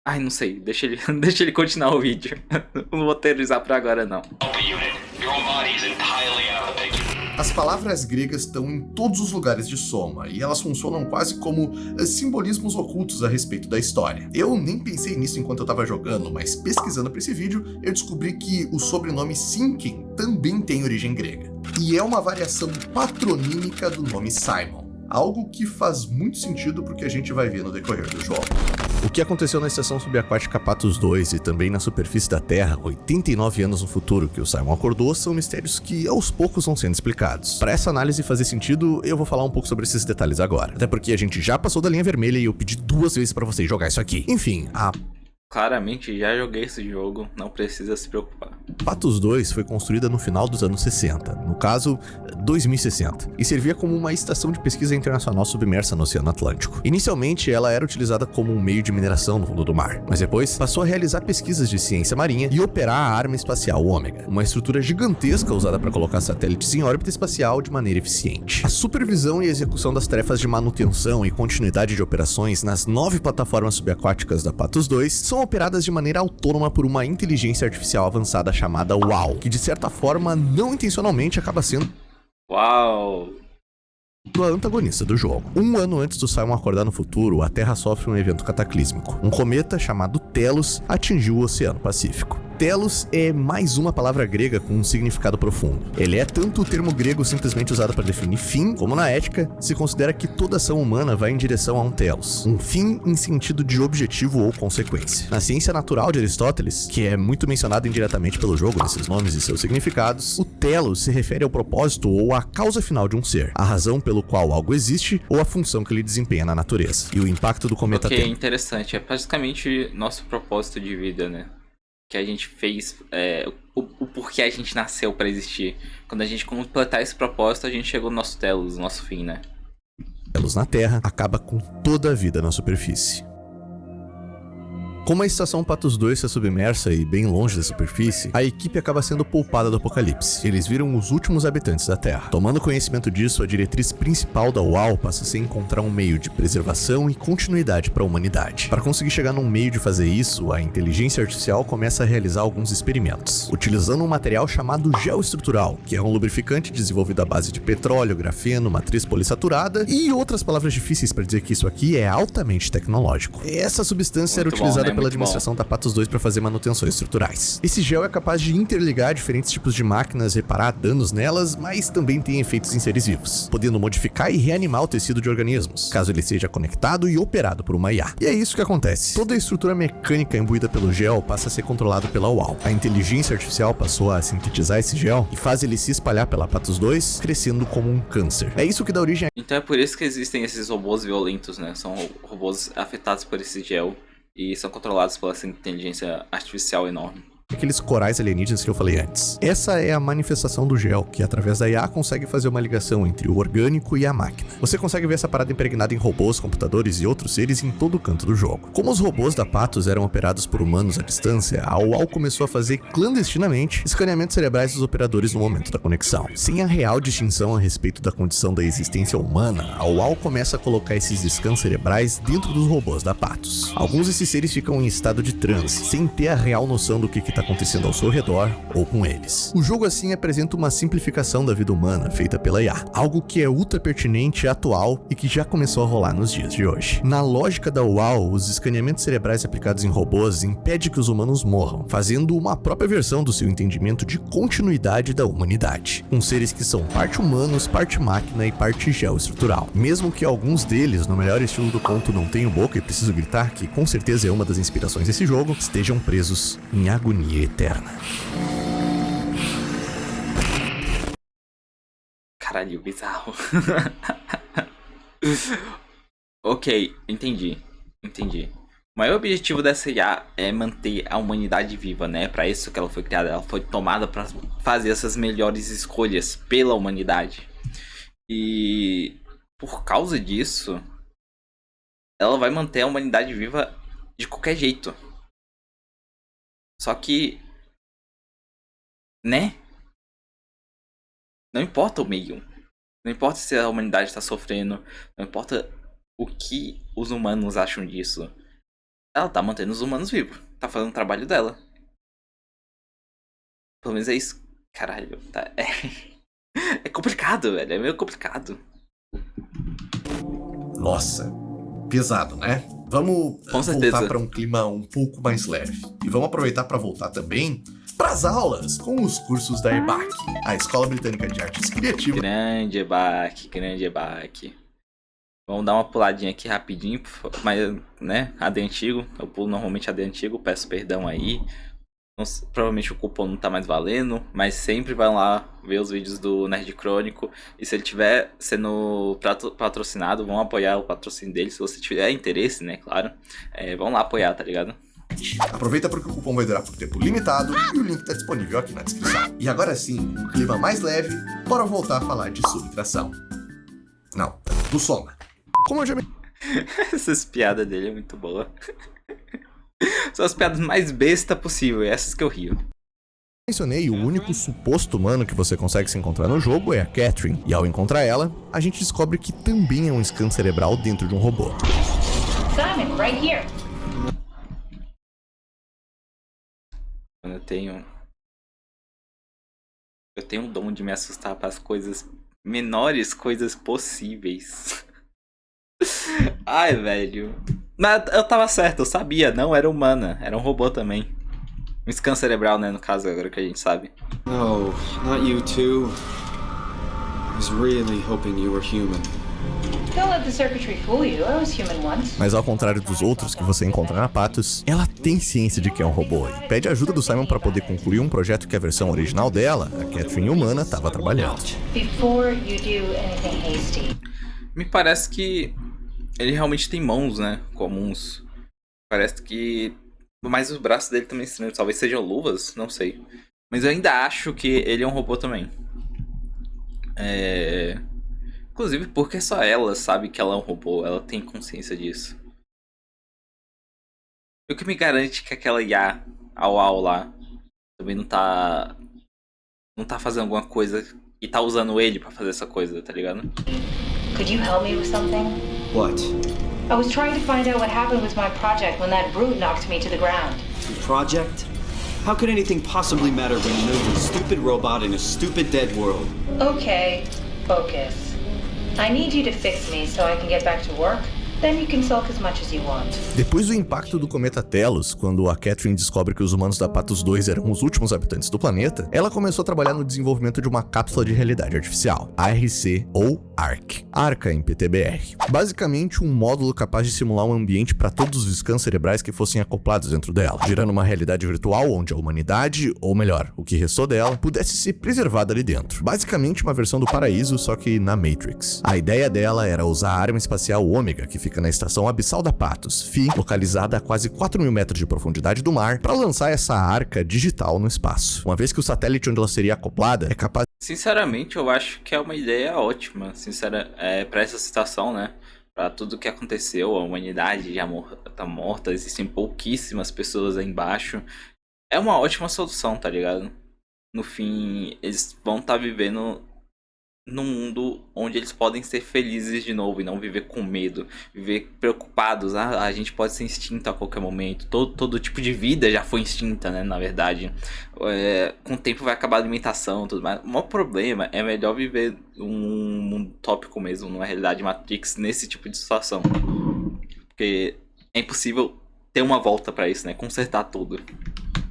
Speaker 2: Ai, não sei, deixa ele continuar o vídeo. Não vou terrorizar pra agora, não.
Speaker 3: As palavras gregas estão em todos os lugares de Soma, e elas funcionam quase como simbolismos ocultos a respeito da história. Eu nem pensei nisso enquanto eu tava jogando, mas pesquisando pra esse vídeo, eu descobri que o sobrenome Sinking também tem origem grega. E é uma variação patronímica do nome Simon. Algo que faz muito sentido pro que a gente vai ver no decorrer do jogo. O que aconteceu na estação subaquática Patos 2 e também na superfície da Terra, 89 anos no futuro que o Simon acordou, são mistérios que aos poucos vão sendo explicados. Para essa análise fazer sentido, eu vou falar um pouco sobre esses detalhes agora. Até porque a gente já passou da linha vermelha e eu pedi 2 vezes para vocês jogar isso aqui. Enfim,
Speaker 2: Claramente, já joguei esse jogo, não precisa se preocupar.
Speaker 3: Patos 2 foi construída no final dos anos 60, no caso, 2060, e servia como uma estação de pesquisa internacional submersa no Oceano Atlântico. Inicialmente, ela era utilizada como um meio de mineração no fundo do mar, mas depois passou a realizar pesquisas de ciência marinha e operar a arma espacial Ômega, uma estrutura gigantesca usada para colocar satélites em órbita espacial de maneira eficiente. A supervisão e execução das tarefas de manutenção e continuidade de operações nas 9 plataformas subaquáticas da Patos 2 são operadas de maneira autônoma por uma inteligência artificial avançada chamada WAU, que de certa forma, não intencionalmente, acaba sendo
Speaker 2: Uau!
Speaker 3: a antagonista do jogo. Um ano antes do Simon acordar no futuro, a Terra sofre um evento cataclísmico. Um cometa chamado Telos atingiu o Oceano Pacífico. Telos é mais uma palavra grega com um significado profundo. Ele é tanto o termo grego simplesmente usado para definir fim, como na ética, se considera que toda ação humana vai em direção a um telos, um fim em sentido de objetivo ou consequência. Na ciência natural de Aristóteles, que é muito mencionado indiretamente pelo jogo nesses nomes e seus significados, o telos se refere ao propósito ou à causa final de um ser, a razão pelo qual algo existe ou a função que ele desempenha na natureza. E o impacto do cometa
Speaker 2: Ok, interessante. É basicamente nosso propósito de vida, né? Que a gente fez, o porquê a gente nasceu pra existir. Quando a gente completar esse propósito, a gente chegou no nosso telos, no nosso fim, né?
Speaker 3: Telos na Terra acaba com toda a vida na superfície. Como a estação Patos 2 está submersa e bem longe da superfície, a equipe acaba sendo poupada do apocalipse. Eles viram os últimos habitantes da Terra. Tomando conhecimento disso, a diretriz principal da UAU passa a ser encontrar um meio de preservação e continuidade para a humanidade. Para conseguir chegar num meio de fazer isso, a inteligência artificial começa a realizar alguns experimentos, utilizando um material chamado geoestrutural, que é um lubrificante desenvolvido à base de petróleo, grafeno, matriz polissaturada e outras palavras difíceis para dizer que isso aqui é altamente tecnológico. Essa substância era utilizada pela
Speaker 2: muito
Speaker 3: administração da Patos 2 para fazer manutenções estruturais. Esse gel é capaz de interligar diferentes tipos de máquinas, reparar danos nelas, mas também tem efeitos em seres vivos, podendo modificar e reanimar o tecido de organismos, caso ele seja conectado e operado por uma IA. E é isso que acontece. Toda a estrutura mecânica imbuída pelo gel passa a ser controlado pela UAL. A inteligência artificial passou a sintetizar esse gel e faz ele se espalhar pela Patos 2, crescendo como um câncer. É isso que dá origem a...
Speaker 2: Então é por isso que existem esses robôs violentos, né? São robôs afetados por esse gel e são controlados pela essa inteligência artificial enorme.
Speaker 3: Aqueles corais alienígenas que eu falei antes. Essa é a manifestação do gel, que através da IA consegue fazer uma ligação entre o orgânico e a máquina. Você consegue ver essa parada impregnada em robôs, computadores e outros seres em todo o canto do jogo. Como os robôs da Patos eram operados por humanos à distância, a UAL começou a fazer clandestinamente escaneamentos cerebrais dos operadores no momento da conexão. Sem a real distinção a respeito da condição da existência humana, a UAL começa a colocar esses scans cerebrais dentro dos robôs da Patos. Alguns desses seres ficam em estado de transe, sem ter a real noção do que está acontecendo ao seu redor ou com eles. O jogo assim apresenta uma simplificação da vida humana feita pela IA, algo que é ultra pertinente, atual e que já começou a rolar nos dias de hoje. Na lógica da UAL, os escaneamentos cerebrais aplicados em robôs impedem que os humanos morram, fazendo uma própria versão do seu entendimento de continuidade da humanidade, com seres que são parte humanos, parte máquina e parte gel estrutural. Mesmo que alguns deles, no melhor estilo do conto Não Tenho Boca e Preciso Gritar, que com certeza é uma das inspirações desse jogo, estejam presos em agonia eterna.
Speaker 2: Caralho, bizarro. Ok, entendi. O maior objetivo dessa IA é manter a humanidade viva, né? Pra isso que ela foi criada. Ela foi tomada pra fazer essas melhores escolhas pela humanidade. E por causa disso, ela vai manter a humanidade viva de qualquer jeito. Só que, né? Não importa o meio. Não importa se a humanidade está sofrendo. Não importa o que os humanos acham disso. Ela tá mantendo os humanos vivos. Tá fazendo o trabalho dela. Pelo menos é isso. Caralho, tá. É complicado, velho. É meio complicado.
Speaker 3: Nossa, pesado, né? Vamos voltar para um clima um pouco mais leve. E vamos aproveitar para voltar também para as aulas com os cursos da EBAC, a Escola Britânica de Artes Criativas.
Speaker 2: Grande EBAC. Vamos dar uma puladinha aqui rapidinho, mas, né, AD antigo. Eu pulo normalmente AD antigo, peço perdão aí. Provavelmente o cupom não tá mais valendo, mas sempre vai lá ver os vídeos do Nerd Crônico. E se ele tiver sendo patrocinado, vão apoiar o patrocínio dele. Se você tiver interesse, né, claro, vão lá apoiar, tá ligado?
Speaker 3: Aproveita porque o cupom vai durar por tempo limitado e o link tá disponível aqui na descrição. E agora sim, um clima mais leve, bora voltar a falar de subtração. Não, do soma. Como eu já me...
Speaker 2: Essas piadas dele é muito boa. São as piadas mais besta possível, essas que eu rio.
Speaker 3: Mencionei, o único suposto humano que você consegue se encontrar no jogo é a Catherine, e ao encontrar ela, a gente descobre que também é um scan cerebral dentro de um robô.
Speaker 8: Simon, right here.
Speaker 2: Eu tenho um dom de me assustar para as coisas menores, coisas possíveis. Ai, velho. Mas eu tava certo, eu sabia, não era humana, era um robô também. Um scan cerebral, né, no caso, agora que a gente sabe.
Speaker 6: Oh, not you too. I was really hoping you were human.
Speaker 8: Don't let the circuitry fool you. I was human once.
Speaker 3: Mas ao contrário dos outros que você encontra na Patos, ela tem ciência de que é um robô e pede ajuda do Simon para poder concluir um projeto que a versão original dela, a Catherine humana, estava trabalhando.
Speaker 8: Before you do anything hasty.
Speaker 2: Me parece que ele realmente tem mãos, né, comuns. Parece que... Mas os braços dele também estranhos, talvez sejam luvas, não sei. Mas eu ainda acho que ele é um robô também. Inclusive porque só ela sabe que ela é um robô, ela tem consciência disso. E o que me garante que aquela IA, a UAL lá, também não tá fazendo alguma coisa e tá usando ele pra fazer essa coisa, tá ligado?
Speaker 8: Could you help me with something?
Speaker 6: What?
Speaker 8: I was trying to find out what happened with my project when that brute knocked me to the ground.
Speaker 6: Your project? How could anything possibly matter when you know you're a stupid robot in a stupid dead world?
Speaker 8: Okay, focus. I need you to fix me so I can get back to work. Then you can sulk as much as you want.
Speaker 3: Depois do impacto do cometa Telos, quando a Catherine descobre que os humanos da Patos 2 eram os últimos habitantes do planeta, ela começou a trabalhar no desenvolvimento de uma cápsula de realidade artificial, ARC ou ARC, Arca em PTBR. Basicamente um módulo capaz de simular um ambiente para todos os scans cerebrais que fossem acoplados dentro dela, gerando uma realidade virtual onde a humanidade, ou melhor, o que restou dela, pudesse ser preservada ali dentro. Basicamente uma versão do Paraíso, só que na Matrix. A ideia dela era usar a arma espacial Ômega, que fica na estação abissal da Patos, FI, localizada a quase 4.000 metros de profundidade do mar, para lançar essa arca digital no espaço. Uma vez que o satélite onde ela seria acoplada é capaz...
Speaker 2: Sinceramente, eu acho que é uma ideia ótima, para essa situação, né? Para tudo que aconteceu, a humanidade já tá morta, existem pouquíssimas pessoas aí embaixo. É uma ótima solução, tá ligado? No fim, eles vão estar vivendo num mundo onde eles podem ser felizes de novo e não viver com medo, viver preocupados. A gente pode ser extinto a qualquer momento. Todo tipo de vida já foi extinta, né? Na verdade, com o tempo vai acabar a alimentação e tudo mais. O maior problema é melhor viver um mundo utópico mesmo, numa realidade Matrix, nesse tipo de situação. Porque é impossível ter uma volta pra isso, né? Consertar tudo.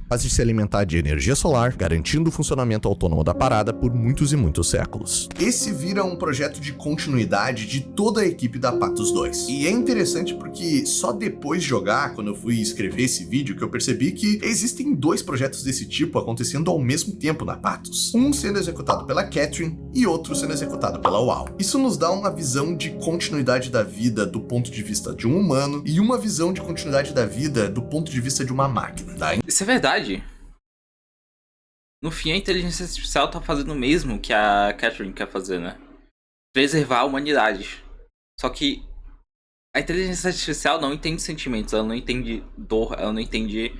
Speaker 3: De se alimentar de energia solar, garantindo o funcionamento autônomo da parada por muitos e muitos séculos. Esse vira um projeto de continuidade de toda a equipe da Patos 2. E é interessante porque só depois de jogar, quando eu fui escrever esse vídeo, que eu percebi que existem 2 projetos desse tipo acontecendo ao mesmo tempo na Patos. Um sendo executado pela Catherine e outro sendo executado pela UAU. Isso nos dá uma visão de continuidade da vida do ponto de vista de um humano e uma visão de continuidade da vida do ponto de vista de uma máquina.
Speaker 2: Isso é verdade. No fim, a inteligência artificial tá fazendo o mesmo que a Catherine quer fazer, né? Preservar a humanidade. Só que a inteligência artificial não entende sentimentos, ela não entende dor, ela não entende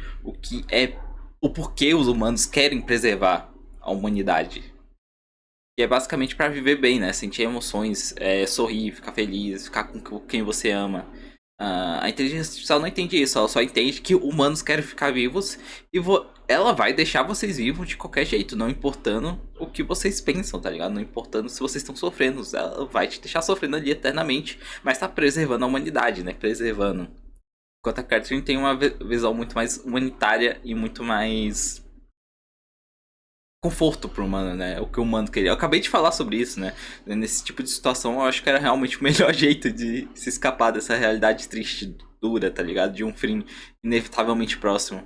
Speaker 2: o porquê os humanos querem preservar a humanidade. E é basicamente pra viver bem, né? Sentir emoções, sorrir, ficar feliz, ficar com quem você ama. A inteligência artificial não entende isso, ela só entende que humanos querem ficar vivos e ela vai deixar vocês vivos de qualquer jeito, não importando o que vocês pensam, tá ligado? Não importando se vocês estão sofrendo, ela vai te deixar sofrendo ali eternamente, mas tá preservando a humanidade, né? Preservando. Enquanto a Catherine tem uma visão muito mais humanitária e muito mais conforto pro humano, né? O que o humano queria. Eu acabei de falar sobre isso, né? Nesse tipo de situação, eu acho que era realmente o melhor jeito de se escapar dessa realidade triste, dura, tá ligado? De um fim inevitavelmente próximo.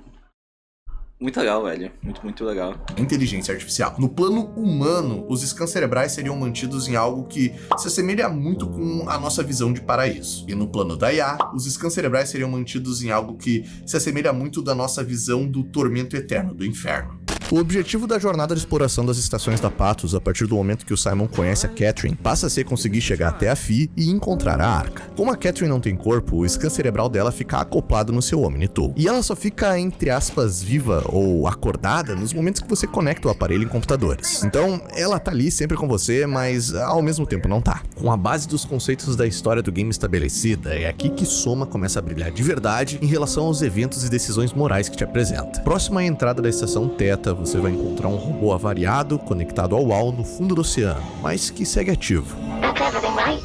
Speaker 2: Muito legal, velho. Muito, muito legal.
Speaker 3: Inteligência artificial. No plano humano, os scans cerebrais seriam mantidos em algo que se assemelha muito com a nossa visão de paraíso. E no plano da IA, os scans cerebrais seriam mantidos em algo que se assemelha muito da nossa visão do tormento eterno, do inferno. O objetivo da jornada de exploração das estações da Patos, a partir do momento que o Simon conhece a Catherine, passa a ser conseguir chegar até a FI e encontrar a Arca. Como a Catherine não tem corpo, o scan cerebral dela fica acoplado no seu Omni-Tool. E ela só fica, entre aspas, viva ou acordada nos momentos que você conecta o aparelho em computadores. Então, ela tá ali sempre com você, mas ao mesmo tempo não tá. Com a base dos conceitos da história do game estabelecida, é aqui que Soma começa a brilhar de verdade em relação aos eventos e decisões morais que te apresenta. Próxima à entrada da estação Theta, você vai encontrar um robô avariado conectado ao UAU no fundo do oceano, mas que segue ativo.
Speaker 7: That's everything, right?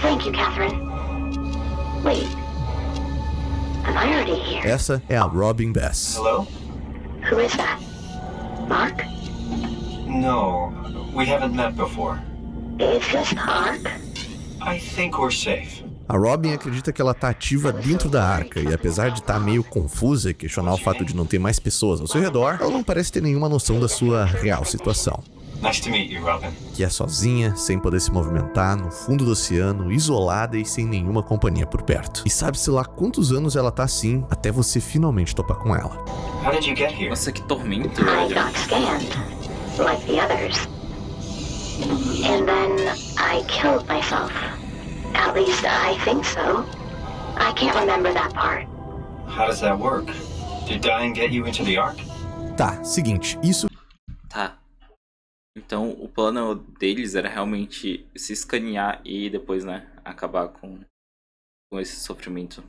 Speaker 7: Thank you, Catherine. Wait. Am I already here?
Speaker 3: Essa é a Robin Bess.
Speaker 4: Hello?
Speaker 7: Who is that? Mark?
Speaker 4: No, we haven't met before.
Speaker 7: Is this Mark?
Speaker 4: I think we're safe.
Speaker 3: A Robin acredita que ela tá ativa dentro da Arca e apesar de estar meio confusa e questionar o fato de não ter mais pessoas ao seu redor, ela não parece ter nenhuma noção da sua real situação.
Speaker 4: Nice to meet you, Robin.
Speaker 3: Que é sozinha, sem poder se movimentar, no fundo do oceano, isolada e sem nenhuma companhia por perto. E sabe-se lá quantos anos ela tá assim, até você finalmente topar com ela.
Speaker 4: How did you get here?
Speaker 2: Nossa, que tormento,
Speaker 7: I
Speaker 2: velho.
Speaker 7: got scanned, like the others. And then I killed myself. At least I think so. I can't remember that part.
Speaker 4: How does that work? Did dying get you into the Ark?
Speaker 3: Tá, seguinte, isso...
Speaker 2: Tá. Então o plano deles era realmente se escanear e depois, né, acabar com esse sofrimento.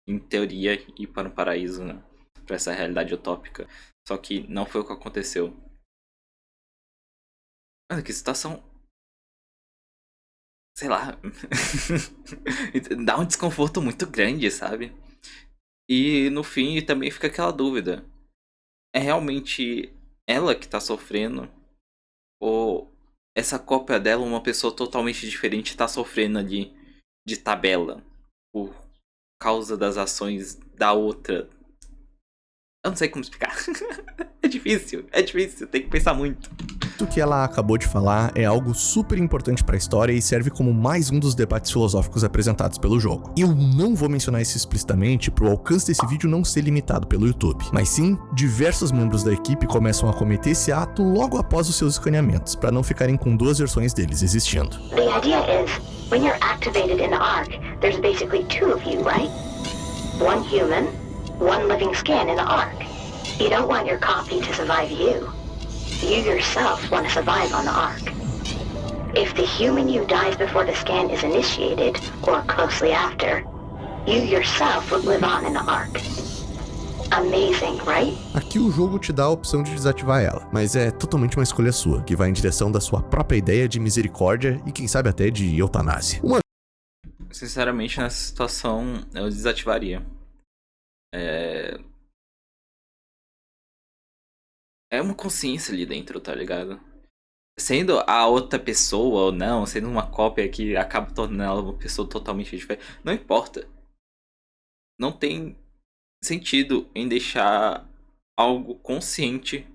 Speaker 2: Em teoria, ir para um paraíso, né? Para essa realidade utópica. Só que não foi o que aconteceu. Olha que situação sei lá, dá um desconforto muito grande, sabe? E no fim também fica aquela dúvida. É realmente ela que tá sofrendo? Ou essa cópia dela, uma pessoa totalmente diferente, tá sofrendo ali de tabela por causa das ações da outra? Eu não sei como explicar. É difícil, tem que pensar muito.
Speaker 3: O que ela acabou de falar é algo super importante pra história e serve como mais um dos debates filosóficos apresentados pelo jogo. Eu não vou mencionar isso explicitamente pro alcance desse vídeo não ser limitado pelo YouTube, mas sim, diversos membros da equipe começam a cometer esse ato logo após os seus escaneamentos, pra não ficarem com duas versões deles existindo.
Speaker 7: The idea is, when you're activated in the Ark, there's basically two of you, right? One human, one living scan in the Ark. You don't want your copy to survive you. You yourself want to survive on the Ark. If the human you dies before the scan is initiated, or closely after, you yourself would live on in the Ark. Amazing, right?
Speaker 3: Aqui o jogo te dá a opção de desativar ela, mas é totalmente uma escolha sua, que vai em direção da sua própria ideia de misericórdia e quem sabe até de eutanásia.
Speaker 2: Sinceramente, nessa situação, eu desativaria. É uma consciência ali dentro, tá ligado? Sendo a outra pessoa ou não, sendo uma cópia que acaba tornando ela uma pessoa totalmente diferente, não importa. Não tem sentido em deixar algo consciente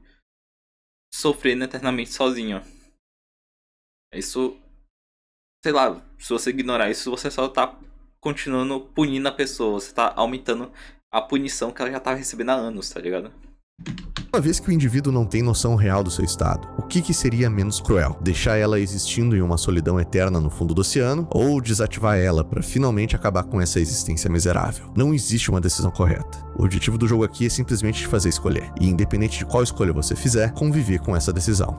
Speaker 2: sofrendo eternamente sozinho. Isso, sei lá, se você ignorar isso, você só tá continuando punindo a pessoa, você tá aumentando a punição que ela já tava recebendo há anos, tá ligado?
Speaker 3: Uma vez que o indivíduo não tem noção real do seu estado, o que seria menos cruel? Deixar ela existindo em uma solidão eterna no fundo do oceano, ou desativar ela para finalmente acabar com essa existência miserável? Não existe uma decisão correta. O objetivo do jogo aqui é simplesmente te fazer escolher, e independente de qual escolha você fizer, conviver com essa decisão.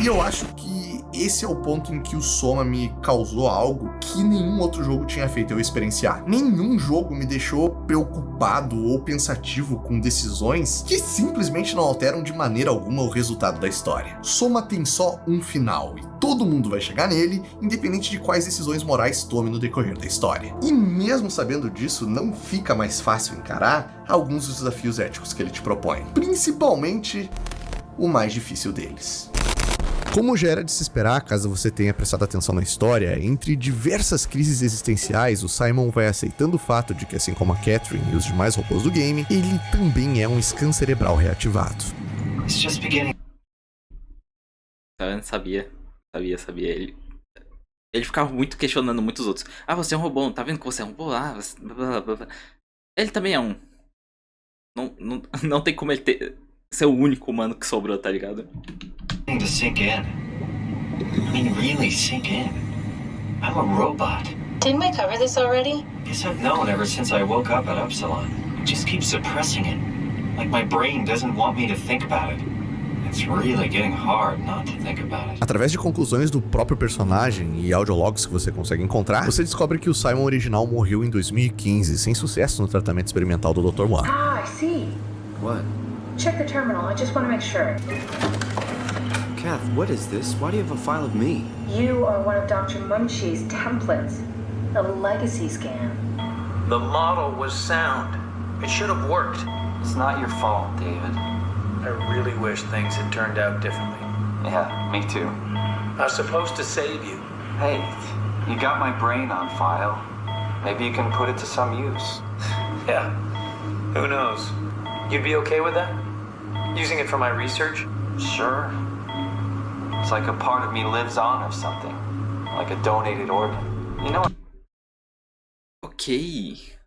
Speaker 3: E eu acho que esse é o ponto em que o Soma me causou algo que nenhum outro jogo tinha feito eu experienciar. Nenhum jogo me deixou preocupado ou pensativo com decisões que simplesmente não alteram de maneira alguma o resultado da história. Soma tem só um final e todo mundo vai chegar nele, independente de quais decisões morais tome no decorrer da história. E mesmo sabendo disso, não fica mais fácil encarar alguns dos desafios éticos que ele te propõe. Principalmente o mais difícil deles. Como já era de se esperar, caso você tenha prestado atenção na história, entre diversas crises existenciais, o Simon vai aceitando o fato de que, assim como a Catherine e os demais robôs do game, ele também é um scan cerebral reativado.
Speaker 9: It's just beginning.
Speaker 2: Sabia. Ele ficava muito questionando muitos outros. Ah, você é um robô, tá vendo que você é um robô? Ah, você... Ele também é um. Não tem como ele ser o único humano que sobrou, tá ligado?
Speaker 9: To sink in. I mean, really sink in. I'm a robot.
Speaker 8: Didn't we cover this already?
Speaker 9: Guess I've known ever since I woke up at Upsilon. I just keep suppressing it. Like my brain doesn't want me to think about it. It's really getting hard not to think about it.
Speaker 3: Através de conclusões do próprio personagem e audiologs que você consegue encontrar, você descobre que o Simon original morreu em 2015, sem sucesso no tratamento experimental do Dr. One.
Speaker 10: Ah, I see.
Speaker 6: What?
Speaker 10: Check the terminal. I just want to make sure.
Speaker 6: Kath, what is this? Why do you have a file of me?
Speaker 10: You are one of Dr. Munchie's templates. A legacy scan.
Speaker 4: The model was sound. It should have worked.
Speaker 9: It's not your fault, David.
Speaker 4: I really wish things had turned out differently.
Speaker 9: Yeah, me too.
Speaker 4: I was supposed to save you.
Speaker 9: Hey, you got my brain on file. Maybe you can put it to some use.
Speaker 4: Yeah, who knows? You'd be okay with that? Using it for my research?
Speaker 9: Sure. It's like a part of me lives on or something. Like a donated organ. You know what?
Speaker 2: Ok.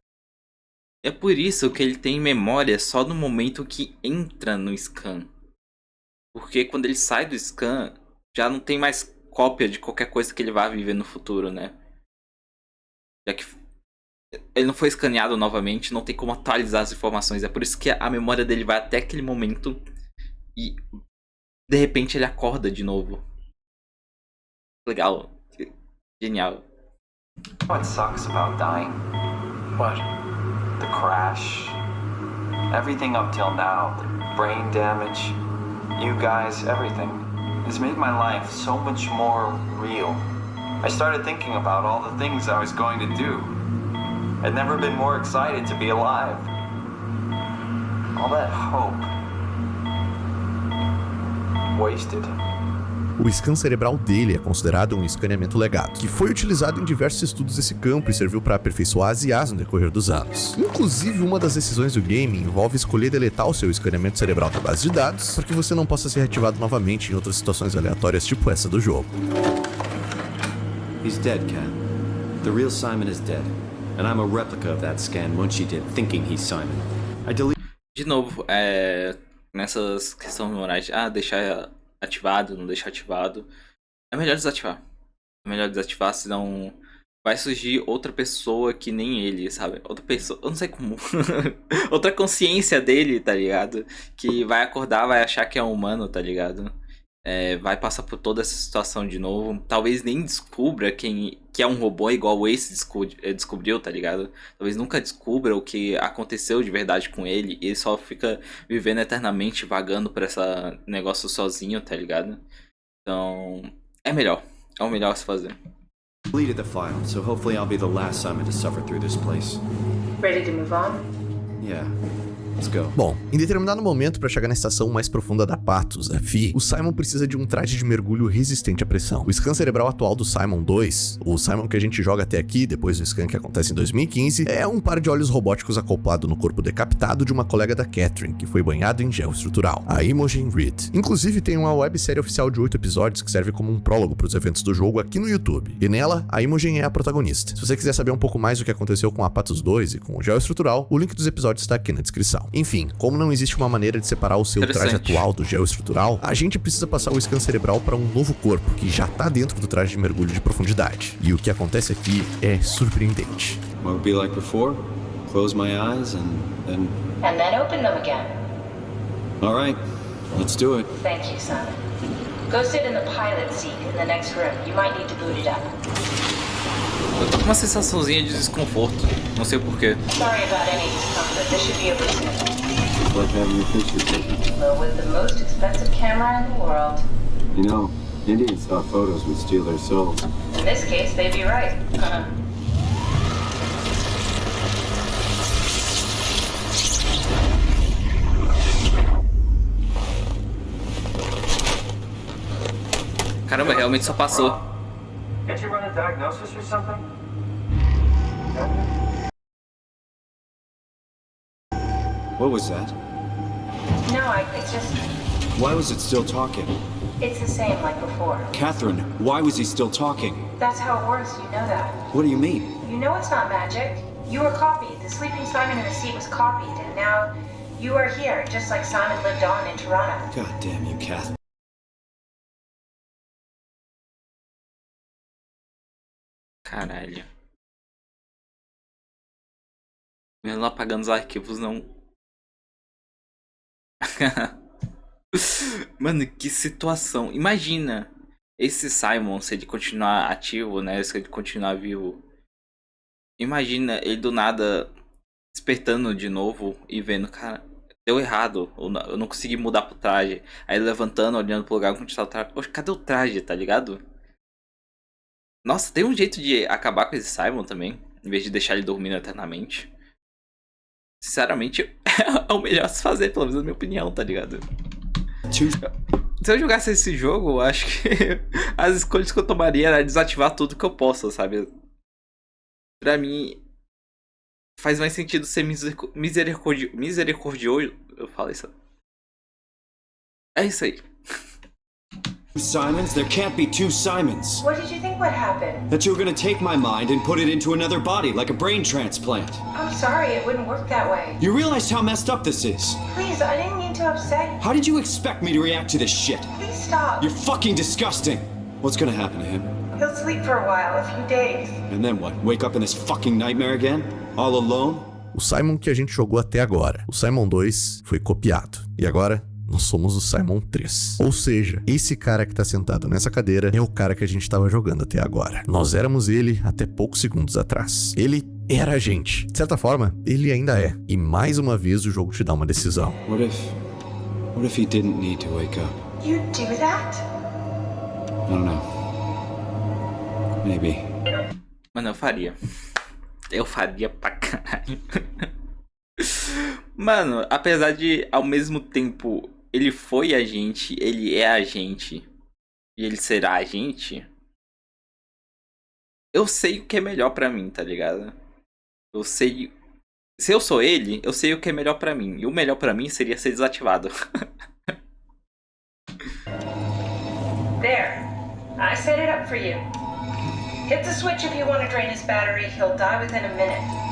Speaker 2: É por isso que ele tem memória só no momento que entra no scan. Porque quando ele sai do scan, já não tem mais cópia de qualquer coisa que ele vai viver no futuro, né? Já que ele não foi escaneado novamente, não tem como atualizar as informações. É por isso que a memória dele vai até aquele momento e de repente ele acorda de novo. Legal. Genial.
Speaker 9: What sucks about dying?
Speaker 4: What?
Speaker 9: The crash. Everything up till now. The brain damage. You guys, everything. Has made my life so much more real.
Speaker 4: I started thinking about all the things I was going to do. I'd never been more excited to be alive. All that hope. Wasted.
Speaker 3: O scan cerebral dele é considerado um escaneamento legado, que foi utilizado em diversos estudos desse campo e serviu para aperfeiçoar as IAs no decorrer dos anos. Inclusive, uma das decisões do game envolve escolher deletar o seu escaneamento cerebral da base de dados para que você não possa ser reativado novamente em outras situações aleatórias tipo essa do jogo.
Speaker 6: He's dead, Cat. The real Simon is dead. And I'm a replica of that scan Munchie did, thinking he's Simon. I delete...
Speaker 2: De novo, nessas questões morais, deixar ativado, não deixar ativado, é melhor desativar. É melhor desativar, senão vai surgir outra pessoa que nem ele, sabe? Outra pessoa, eu não sei como. Outra consciência dele, tá ligado? Que vai acordar, vai achar que é um humano, tá ligado? Vai passar por toda essa situação de novo. Talvez nem descubra que é um robô igual o Ace descobriu, tá ligado? Talvez nunca descubra o que aconteceu de verdade com ele. E ele só fica vivendo eternamente, vagando por esse negócio sozinho, tá ligado? Então, é melhor. É o melhor a se fazer.
Speaker 6: Deleted the file, so hopefully I'll be the last Simon to suffer through this place.
Speaker 10: Ready to move on?
Speaker 6: Yeah. Let's go.
Speaker 3: Bom, em determinado momento, para chegar na estação mais profunda da Patos, a Fi, o Simon precisa de um traje de mergulho resistente à pressão. O scan cerebral atual do Simon 2, o Simon que a gente joga até aqui, depois do scan que acontece em 2015, é um par de olhos robóticos acoplado no corpo decapitado de uma colega da Catherine, que foi banhado em gel estrutural, a Imogen Reed. Inclusive, tem uma websérie oficial de 8 episódios que serve como um prólogo para os eventos do jogo aqui no YouTube. E nela, a Imogen é a protagonista. Se você quiser saber um pouco mais do que aconteceu com a Patos 2 e com o gel estrutural, o link dos episódios está aqui na descrição. Enfim, como não existe uma maneira de separar o seu traje atual do gel estrutural, a gente precisa passar o scan cerebral para um novo corpo, que já tá dentro do traje de mergulho de profundidade. E o que acontece aqui é surpreendente.
Speaker 6: What would be like before? Close my eyes and then
Speaker 10: open them again.
Speaker 6: All right, let's do it.
Speaker 10: Thank you, Simon. Go sit in the pilot seat in the next room. You might need to boot it up.
Speaker 2: Eu tô com uma sensaçãozinha de desconforto. Não sei porquê.
Speaker 10: Sorry about any discomfort. This should be over soon.
Speaker 6: It's like having your picture taken.
Speaker 10: Well, with the most expensive camera in the world.
Speaker 6: You know, Indians thought photos would steal their souls.
Speaker 10: In this case, they'd be right.
Speaker 2: Caramba, realmente só passou.
Speaker 4: Can't you run a diagnosis or something?
Speaker 6: What was that?
Speaker 10: No, it's just...
Speaker 6: Why was it still talking?
Speaker 10: It's the same like before.
Speaker 6: Catherine, why was he still talking?
Speaker 10: That's how it works, you know that.
Speaker 6: What do you mean?
Speaker 10: You know it's not magic. You were copied. The sleeping Simon in the seat was copied, and now you are here, just like Simon lived on in Toronto.
Speaker 6: God damn you, Catherine.
Speaker 2: Caralho. Mesmo apagando os arquivos, não... Mano, que situação. Imagina esse Simon, se ele continuar ativo, né? Se ele continuar vivo. Imagina ele do nada despertando de novo e vendo, cara, deu errado. Eu não consegui mudar pro traje. Aí levantando, olhando pro lugar onde tá o traje. Poxa, cadê o traje, tá ligado? Nossa, tem um jeito de acabar com esse Simon também, em vez de deixar ele dormindo eternamente. Sinceramente, é o melhor a se fazer, pelo menos na minha opinião, tá ligado? Se eu jogasse esse jogo, eu acho que as escolhas que eu tomaria era desativar tudo que eu posso, sabe? Pra mim, faz mais sentido ser misericordioso. Eu falo isso. É isso aí.
Speaker 6: Simons? There can't be two Simons.
Speaker 10: What did you think would happen?
Speaker 6: That you were gonna take my mind and put it into another body, like a brain transplant.
Speaker 10: I'm sorry, it wouldn't work that way.
Speaker 6: You realize how messed up this is?
Speaker 10: Please, I didn't mean to upset you.
Speaker 6: How did you expect me to react to this shit?
Speaker 10: Please stop.
Speaker 6: You're fucking disgusting. What's gonna happen to him?
Speaker 10: He'll sleep for a while, a few days.
Speaker 6: And then what? Wake up in this fucking nightmare again? All alone?
Speaker 3: O Simon que a gente jogou até agora, o Simon 2, foi copiado. E agora... nós somos o Simon 3. Ou seja, esse cara que tá sentado nessa cadeira é o cara que a gente tava jogando até agora. Nós éramos ele até poucos segundos atrás. Ele era a gente. De certa forma, ele ainda é. E mais uma vez o jogo te dá uma decisão.
Speaker 6: What if he didn't need to wake up?
Speaker 10: You'd do that?
Speaker 6: I don't know. Maybe.
Speaker 2: Mano, eu faria. Eu faria pra caralho. Mano, apesar de, ao mesmo tempo, ele foi a gente, ele é a gente, e ele será a gente, eu sei o que é melhor pra mim, tá ligado? Eu sei... Se eu sou ele, eu sei o que é melhor pra mim. E o melhor pra mim seria ser desativado.
Speaker 10: There. I set it up for you. Hit the switch if you want to drain his battery. He'll die within a minute.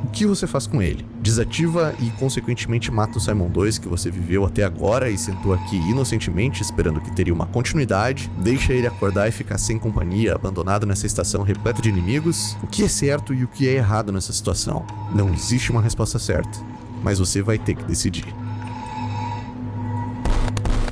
Speaker 3: O que você faz com ele? Desativa e, consequentemente, mata o Simon 2 que você viveu até agora e sentou aqui inocentemente esperando que teria uma continuidade? Deixa ele acordar e ficar sem companhia, abandonado nessa estação repleta de inimigos? O que é certo e o que é errado nessa situação? Não existe uma resposta certa, mas você vai ter que decidir.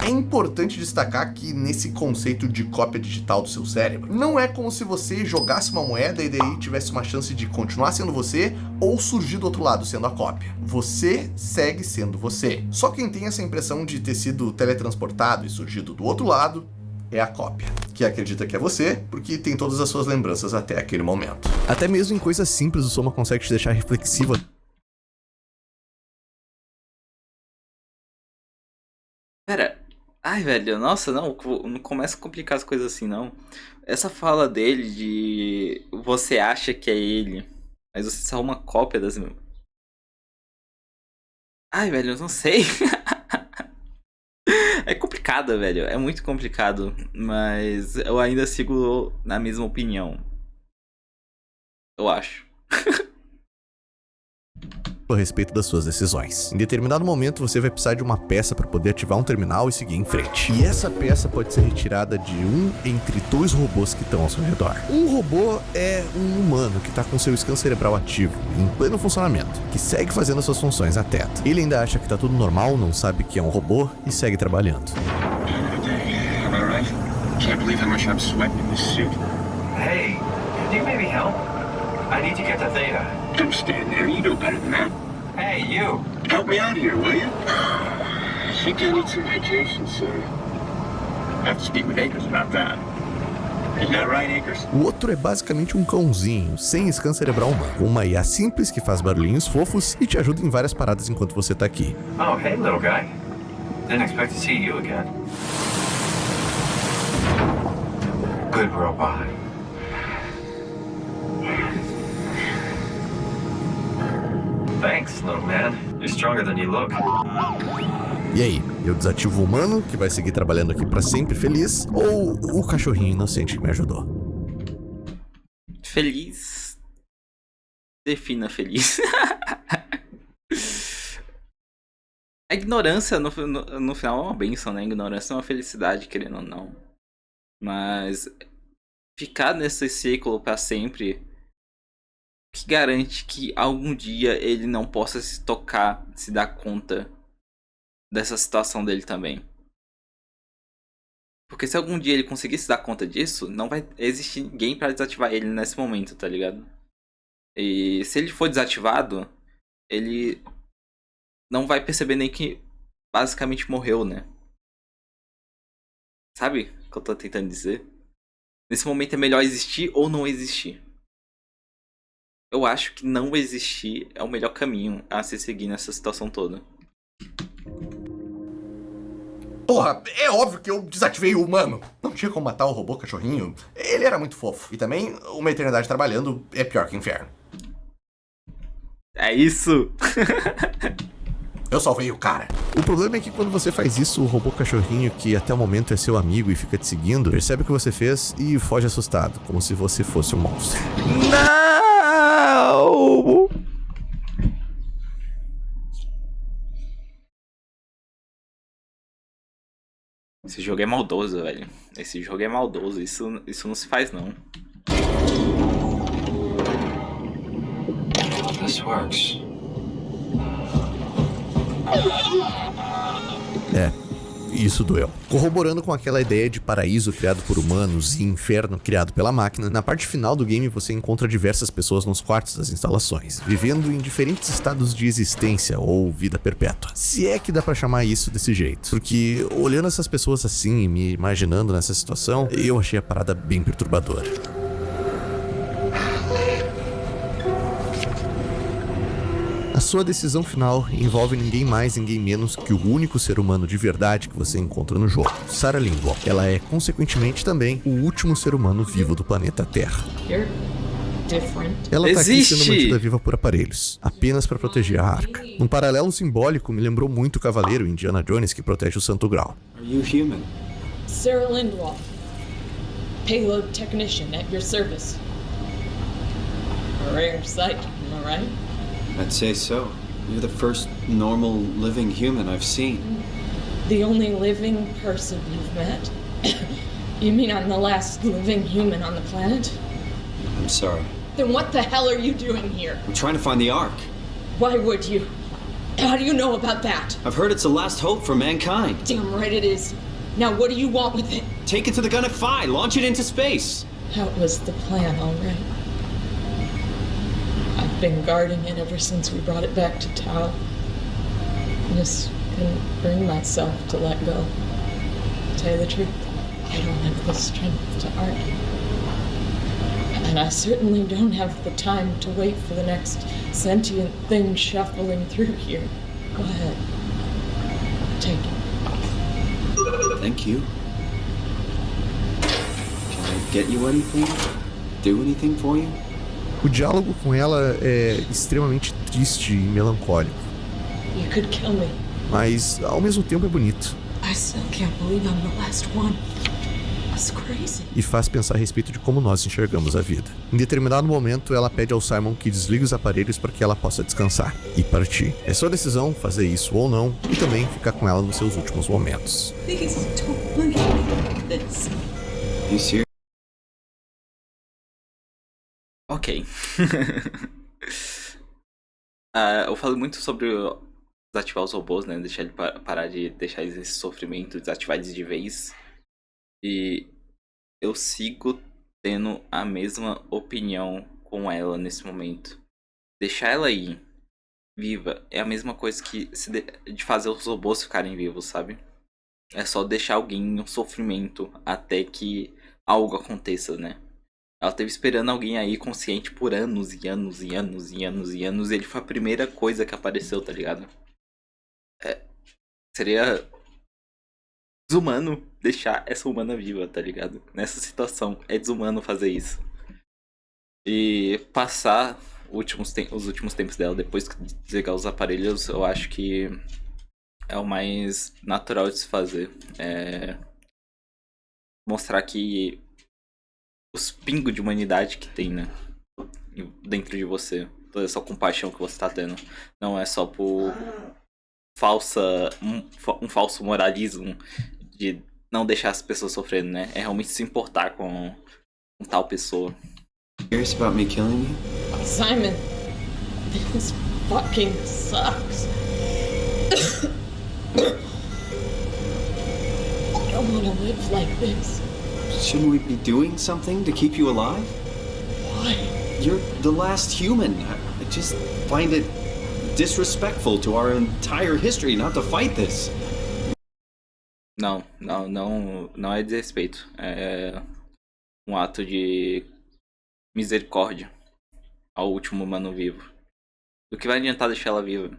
Speaker 3: É importante destacar que nesse conceito de cópia digital do seu cérebro, não é como se você jogasse uma moeda e daí tivesse uma chance de continuar sendo você ou surgir do outro lado sendo a cópia. Você segue sendo você. Só quem tem essa impressão de ter sido teletransportado e surgido do outro lado é a cópia, que acredita que é você porque tem todas as suas lembranças até aquele momento. Até mesmo em coisas simples o Soma consegue te deixar reflexiva.
Speaker 2: Pera... Ai, velho, nossa, não começa a complicar as coisas assim, não. Essa fala dele de você acha que é ele, mas você só é uma cópia das... Ai, velho, eu não sei. É complicado, velho, é muito complicado, mas eu ainda sigo na mesma opinião. Eu acho.
Speaker 3: A respeito das suas decisões. Em determinado momento você vai precisar de uma peça para poder ativar um terminal e seguir em frente. E essa peça pode ser retirada de um entre dois robôs que estão ao seu redor. Um robô é um humano que está com seu scan cerebral ativo, em pleno funcionamento, que segue fazendo as suas funções a teto. Ele ainda acha que tá tudo normal, não sabe que é um robô e segue trabalhando.
Speaker 9: Am I right? Can't believe how much I'm sweating in this suit.
Speaker 4: Hey, can you maybe help? I need to get to Theta.
Speaker 9: Don't stand there. You know better than that.
Speaker 4: Hey, you!
Speaker 9: Help me out here, will you? I think I need some vacation, sir. I have to speak with Akers about that. Isn't that right, Akers?
Speaker 3: O outro é basicamente um cãozinho, sem scan cerebral humano. Uma IA simples que faz barulhinhos fofos e te ajuda em várias paradas enquanto você tá aqui.
Speaker 4: Oh, hey, little guy. Didn't expect to see you again. Good robot. Thanks, little man. You're stronger than you look.
Speaker 3: E aí, eu desativo o humano, que vai seguir trabalhando aqui pra sempre feliz, ou o cachorrinho inocente que me ajudou?
Speaker 2: Feliz? Defina feliz. A ignorância no final é uma bênção, né? A ignorância é uma felicidade, querendo ou não. Mas ficar nesse ciclo pra sempre... que garante que algum dia ele não possa se tocar, se dar conta dessa situação dele também. Porque se algum dia ele conseguir se dar conta disso, não vai existir ninguém pra desativar ele nesse momento, tá ligado? E se ele for desativado, ele não vai perceber nem que basicamente morreu, né? Sabe o que eu tô tentando dizer? Nesse momento é melhor existir ou não existir. Eu acho que não existir é o melhor caminho a se seguir nessa situação toda.
Speaker 3: Porra, é óbvio que eu desativei o humano. Não tinha como matar o robô cachorrinho. Ele era muito fofo. E também, uma eternidade trabalhando é pior que o inferno.
Speaker 2: É isso!
Speaker 3: Eu salvei o cara. O problema é que quando você faz isso, o robô cachorrinho, que até o momento é seu amigo e fica te seguindo, percebe o que você fez e foge assustado, como se você fosse um monstro.
Speaker 2: Não! Esse jogo é maldoso, velho. Esse jogo é maldoso. Isso não se faz, não.
Speaker 4: This works.
Speaker 3: Isso doeu. Corroborando com aquela ideia de paraíso criado por humanos e inferno criado pela máquina, na parte final do game você encontra diversas pessoas nos quartos das instalações, vivendo em diferentes estados de existência ou vida perpétua. Se é que dá pra chamar isso desse jeito. Porque olhando essas pessoas assim e me imaginando nessa situação, eu achei a parada bem perturbadora. sua decisão final envolve ninguém mais, ninguém menos que o único ser humano de verdade que você encontra no jogo, Sarah Lindblom. Ela é, consequentemente, também o último ser humano vivo do planeta Terra. Ela tá aqui sendo mantida viva por aparelhos, apenas para proteger a Arca. Num paralelo simbólico, me lembrou muito o cavaleiro Indiana Jones que protege o Santo Graal.
Speaker 6: Are you human?
Speaker 11: Sarah Lindblom, payload technician at your service. A rare sight, am I right?
Speaker 6: I'd say so. You're the first normal living human I've seen.
Speaker 11: The only living person you've met? You mean I'm the last living human on the planet?
Speaker 6: I'm sorry.
Speaker 11: Then what the hell are you doing here?
Speaker 6: I'm trying to find the Ark.
Speaker 11: Why would you? How do you know about that?
Speaker 6: I've heard it's the last hope for mankind.
Speaker 11: Damn right it is. Now what do you want with it?
Speaker 6: Take it to the Gunnet Phi. Launch it into space.
Speaker 11: That was the plan, all right. I've been guarding it ever since we brought it back to Tau. Just couldn't bring myself to let go. To tell you the truth, I don't have the strength to argue. And I certainly don't have the time to wait for the next sentient thing shuffling through here. Go ahead. Take it.
Speaker 6: Thank you. Can I get you anything? Do anything for you?
Speaker 3: O diálogo com ela é extremamente triste e melancólico.
Speaker 11: You could kill me.
Speaker 3: Mas, ao mesmo tempo, é bonito.
Speaker 11: I still can't believe I'm the last one. That's crazy.
Speaker 3: E faz pensar a respeito de como nós enxergamos a vida. Em determinado momento, ela pede ao Simon que desligue os aparelhos para que ela possa descansar e partir. É sua decisão fazer isso ou não, e também ficar com ela nos seus últimos momentos.
Speaker 11: Please don't leave me like this.
Speaker 6: You serious?
Speaker 2: Ok. Eu falo muito sobre desativar os robôs, né? Deixar ele parar de deixar eles nesse sofrimento, desativar eles de vez. E eu sigo tendo a mesma opinião com ela nesse momento. Deixar ela aí, viva, é a mesma coisa que de fazer os robôs ficarem vivos, sabe? É só deixar alguém em um sofrimento até que algo aconteça, né? Ela esteve esperando alguém aí consciente por anos e anos e anos e anos e anos. E ele foi a primeira coisa que apareceu, tá ligado? Seria desumano deixar essa humana viva, tá ligado? Nessa situação, é desumano fazer isso. E passar os últimos tempos dela, depois de desligar os aparelhos, eu acho que é o mais natural de se fazer. Mostrar que os pingos de humanidade que tem, né? Dentro de você. Toda essa compaixão que você tá tendo. Não é só por um falso moralismo de não deixar as pessoas sofrendo, né? É realmente se importar com tal pessoa.
Speaker 6: Curious about me killing you?
Speaker 11: Simon, this fucking sucks. I don't want to live like this.
Speaker 6: Shouldn't we be doing something to keep you alive?
Speaker 11: Why?
Speaker 6: You're the last human. I just find it disrespectful to our entire history not to fight this.
Speaker 2: Não é desrespeito. É um ato de misericórdia ao último humano vivo. O que vai adiantar deixar ela viva?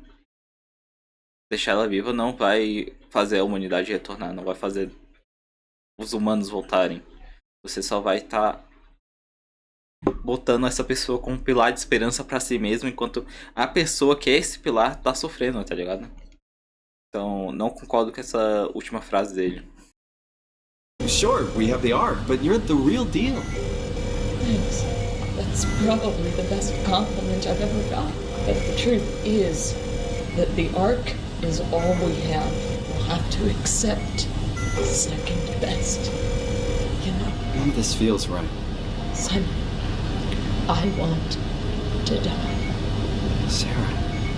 Speaker 2: Deixar ela viva não vai fazer a humanidade retornar, não vai fazer os humanos voltarem. Você só vai estar botando essa pessoa como um pilar de esperança pra si mesmo, enquanto a pessoa que é esse pilar tá sofrendo, tá ligado? Então, não concordo com essa última frase dele.
Speaker 6: Sure, we have the Ark, but you're the real deal.
Speaker 11: Thanks. That's probably the best compliment I've ever got. But the truth is that the Ark is all we have. We'll have to accept second best. You know?
Speaker 6: None of this feels right.
Speaker 11: Simon, I want to die.
Speaker 6: Sarah.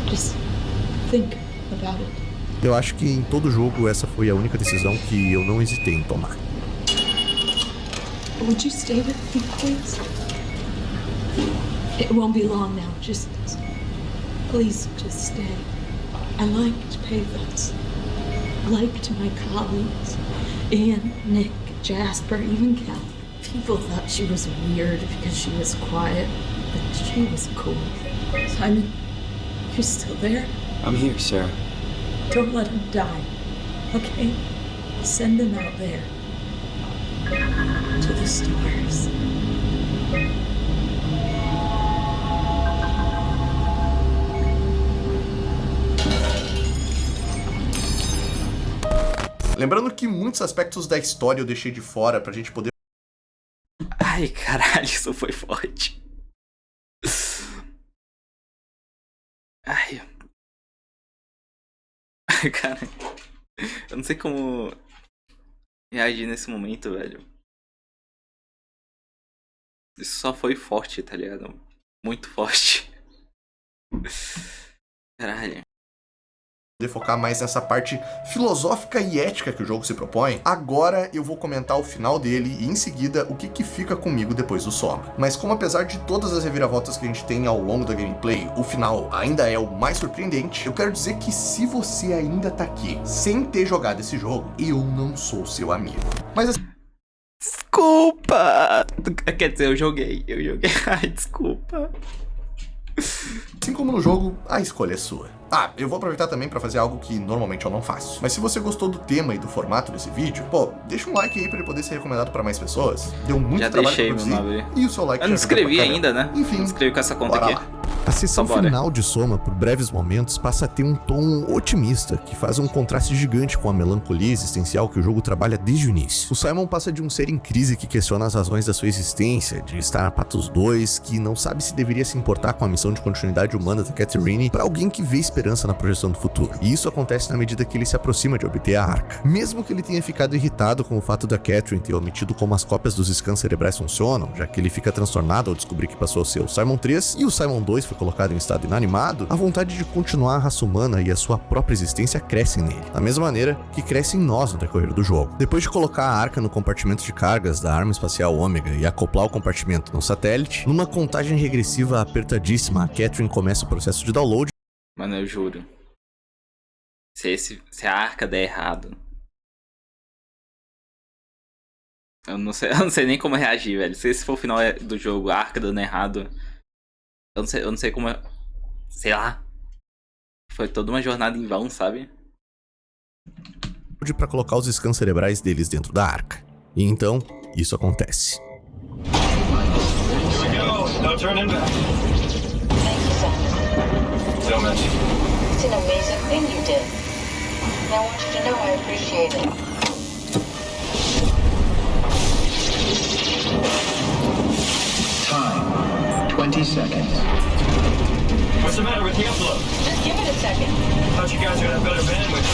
Speaker 11: Just think about it.
Speaker 3: Eu acho que em todo jogo essa foi a única decisão que eu não hesitei em tomar.
Speaker 11: Would you stay with me, please? It won't be long now. Please, just stay. I liked Pathos. Liked my colleagues. Anne, Nick, Jasper, even Cal. People thought she was weird because she was quiet, but she was cool. Simon, You still there?
Speaker 6: I'm here, Sarah.
Speaker 11: Don't let him die, okay? Send him out there. To the stars.
Speaker 3: Lembrando que muitos aspectos da história eu deixei de fora pra gente poder...
Speaker 2: Ai, caralho, isso foi forte. Ai. Cara, eu não sei como reagir nesse momento, velho. Isso só foi forte, tá ligado? Muito forte. Caralho.
Speaker 3: focar mais nessa parte filosófica e ética que o jogo se propõe, agora eu vou comentar o final dele e em seguida o que fica comigo depois do Soma. Mas como apesar de todas as reviravoltas que a gente tem ao longo da gameplay, o final ainda é o mais surpreendente, eu quero dizer que se você ainda tá aqui sem ter jogado esse jogo, eu não sou seu amigo. Mas assim...
Speaker 2: Desculpa! Quer dizer, eu joguei. Ai, desculpa.
Speaker 3: Assim como no jogo, a escolha é sua. Ah, eu vou aproveitar também pra fazer algo que normalmente eu não faço. Mas se você gostou do tema e do formato desse vídeo, pô, deixa um like aí pra ele poder ser recomendado pra mais pessoas. Deu muito
Speaker 2: já
Speaker 3: trabalho
Speaker 2: deixei
Speaker 3: pra produzir,
Speaker 2: meu nome.
Speaker 3: e o seu like
Speaker 2: eu não escrevi ainda, né?
Speaker 3: Enfim,
Speaker 2: não escrevi com essa conta aqui.
Speaker 3: Lá. A sessão final de Soma, por breves momentos, passa a ter um tom otimista, que faz um contraste gigante com a melancolia existencial que o jogo trabalha desde o início. O Simon passa de um ser em crise que questiona as razões da sua existência, de estar na Patos 2, que não sabe se deveria se importar com a missão de continuidade humana da Catherine, para alguém que vê esperança na projeção do futuro. E isso acontece na medida que ele se aproxima de obter a Arca. Mesmo que ele tenha ficado irritado com o fato da Catherine ter omitido como as cópias dos scans cerebrais funcionam, já que ele fica transtornado ao descobrir que passou a ser o Simon 3 e o Simon 2 foi colocado em estado inanimado, a vontade de continuar a raça humana e a sua própria existência crescem nele, da mesma maneira que cresce em nós no decorrer do jogo. Depois de colocar a Arca no compartimento de cargas da arma espacial Ômega e acoplar o compartimento no satélite, numa contagem regressiva apertadíssima, a Catherine começa o processo de download.
Speaker 2: Mano, eu juro. Se a Arca der errado, eu não sei nem como reagir, velho. Se esse for o final do jogo, a Arca dando errado, eu não sei como... Sei lá. Foi toda uma jornada em vão, sabe?
Speaker 3: Para colocar os scans cerebrais deles dentro da Arca. E então, isso acontece.
Speaker 8: It's an amazing thing you did. And I want you to know I appreciate it.
Speaker 4: Time, 20 seconds.
Speaker 9: What's the matter with the upload?
Speaker 8: Just give it a second.
Speaker 9: Thought you guys would have better bandwidth.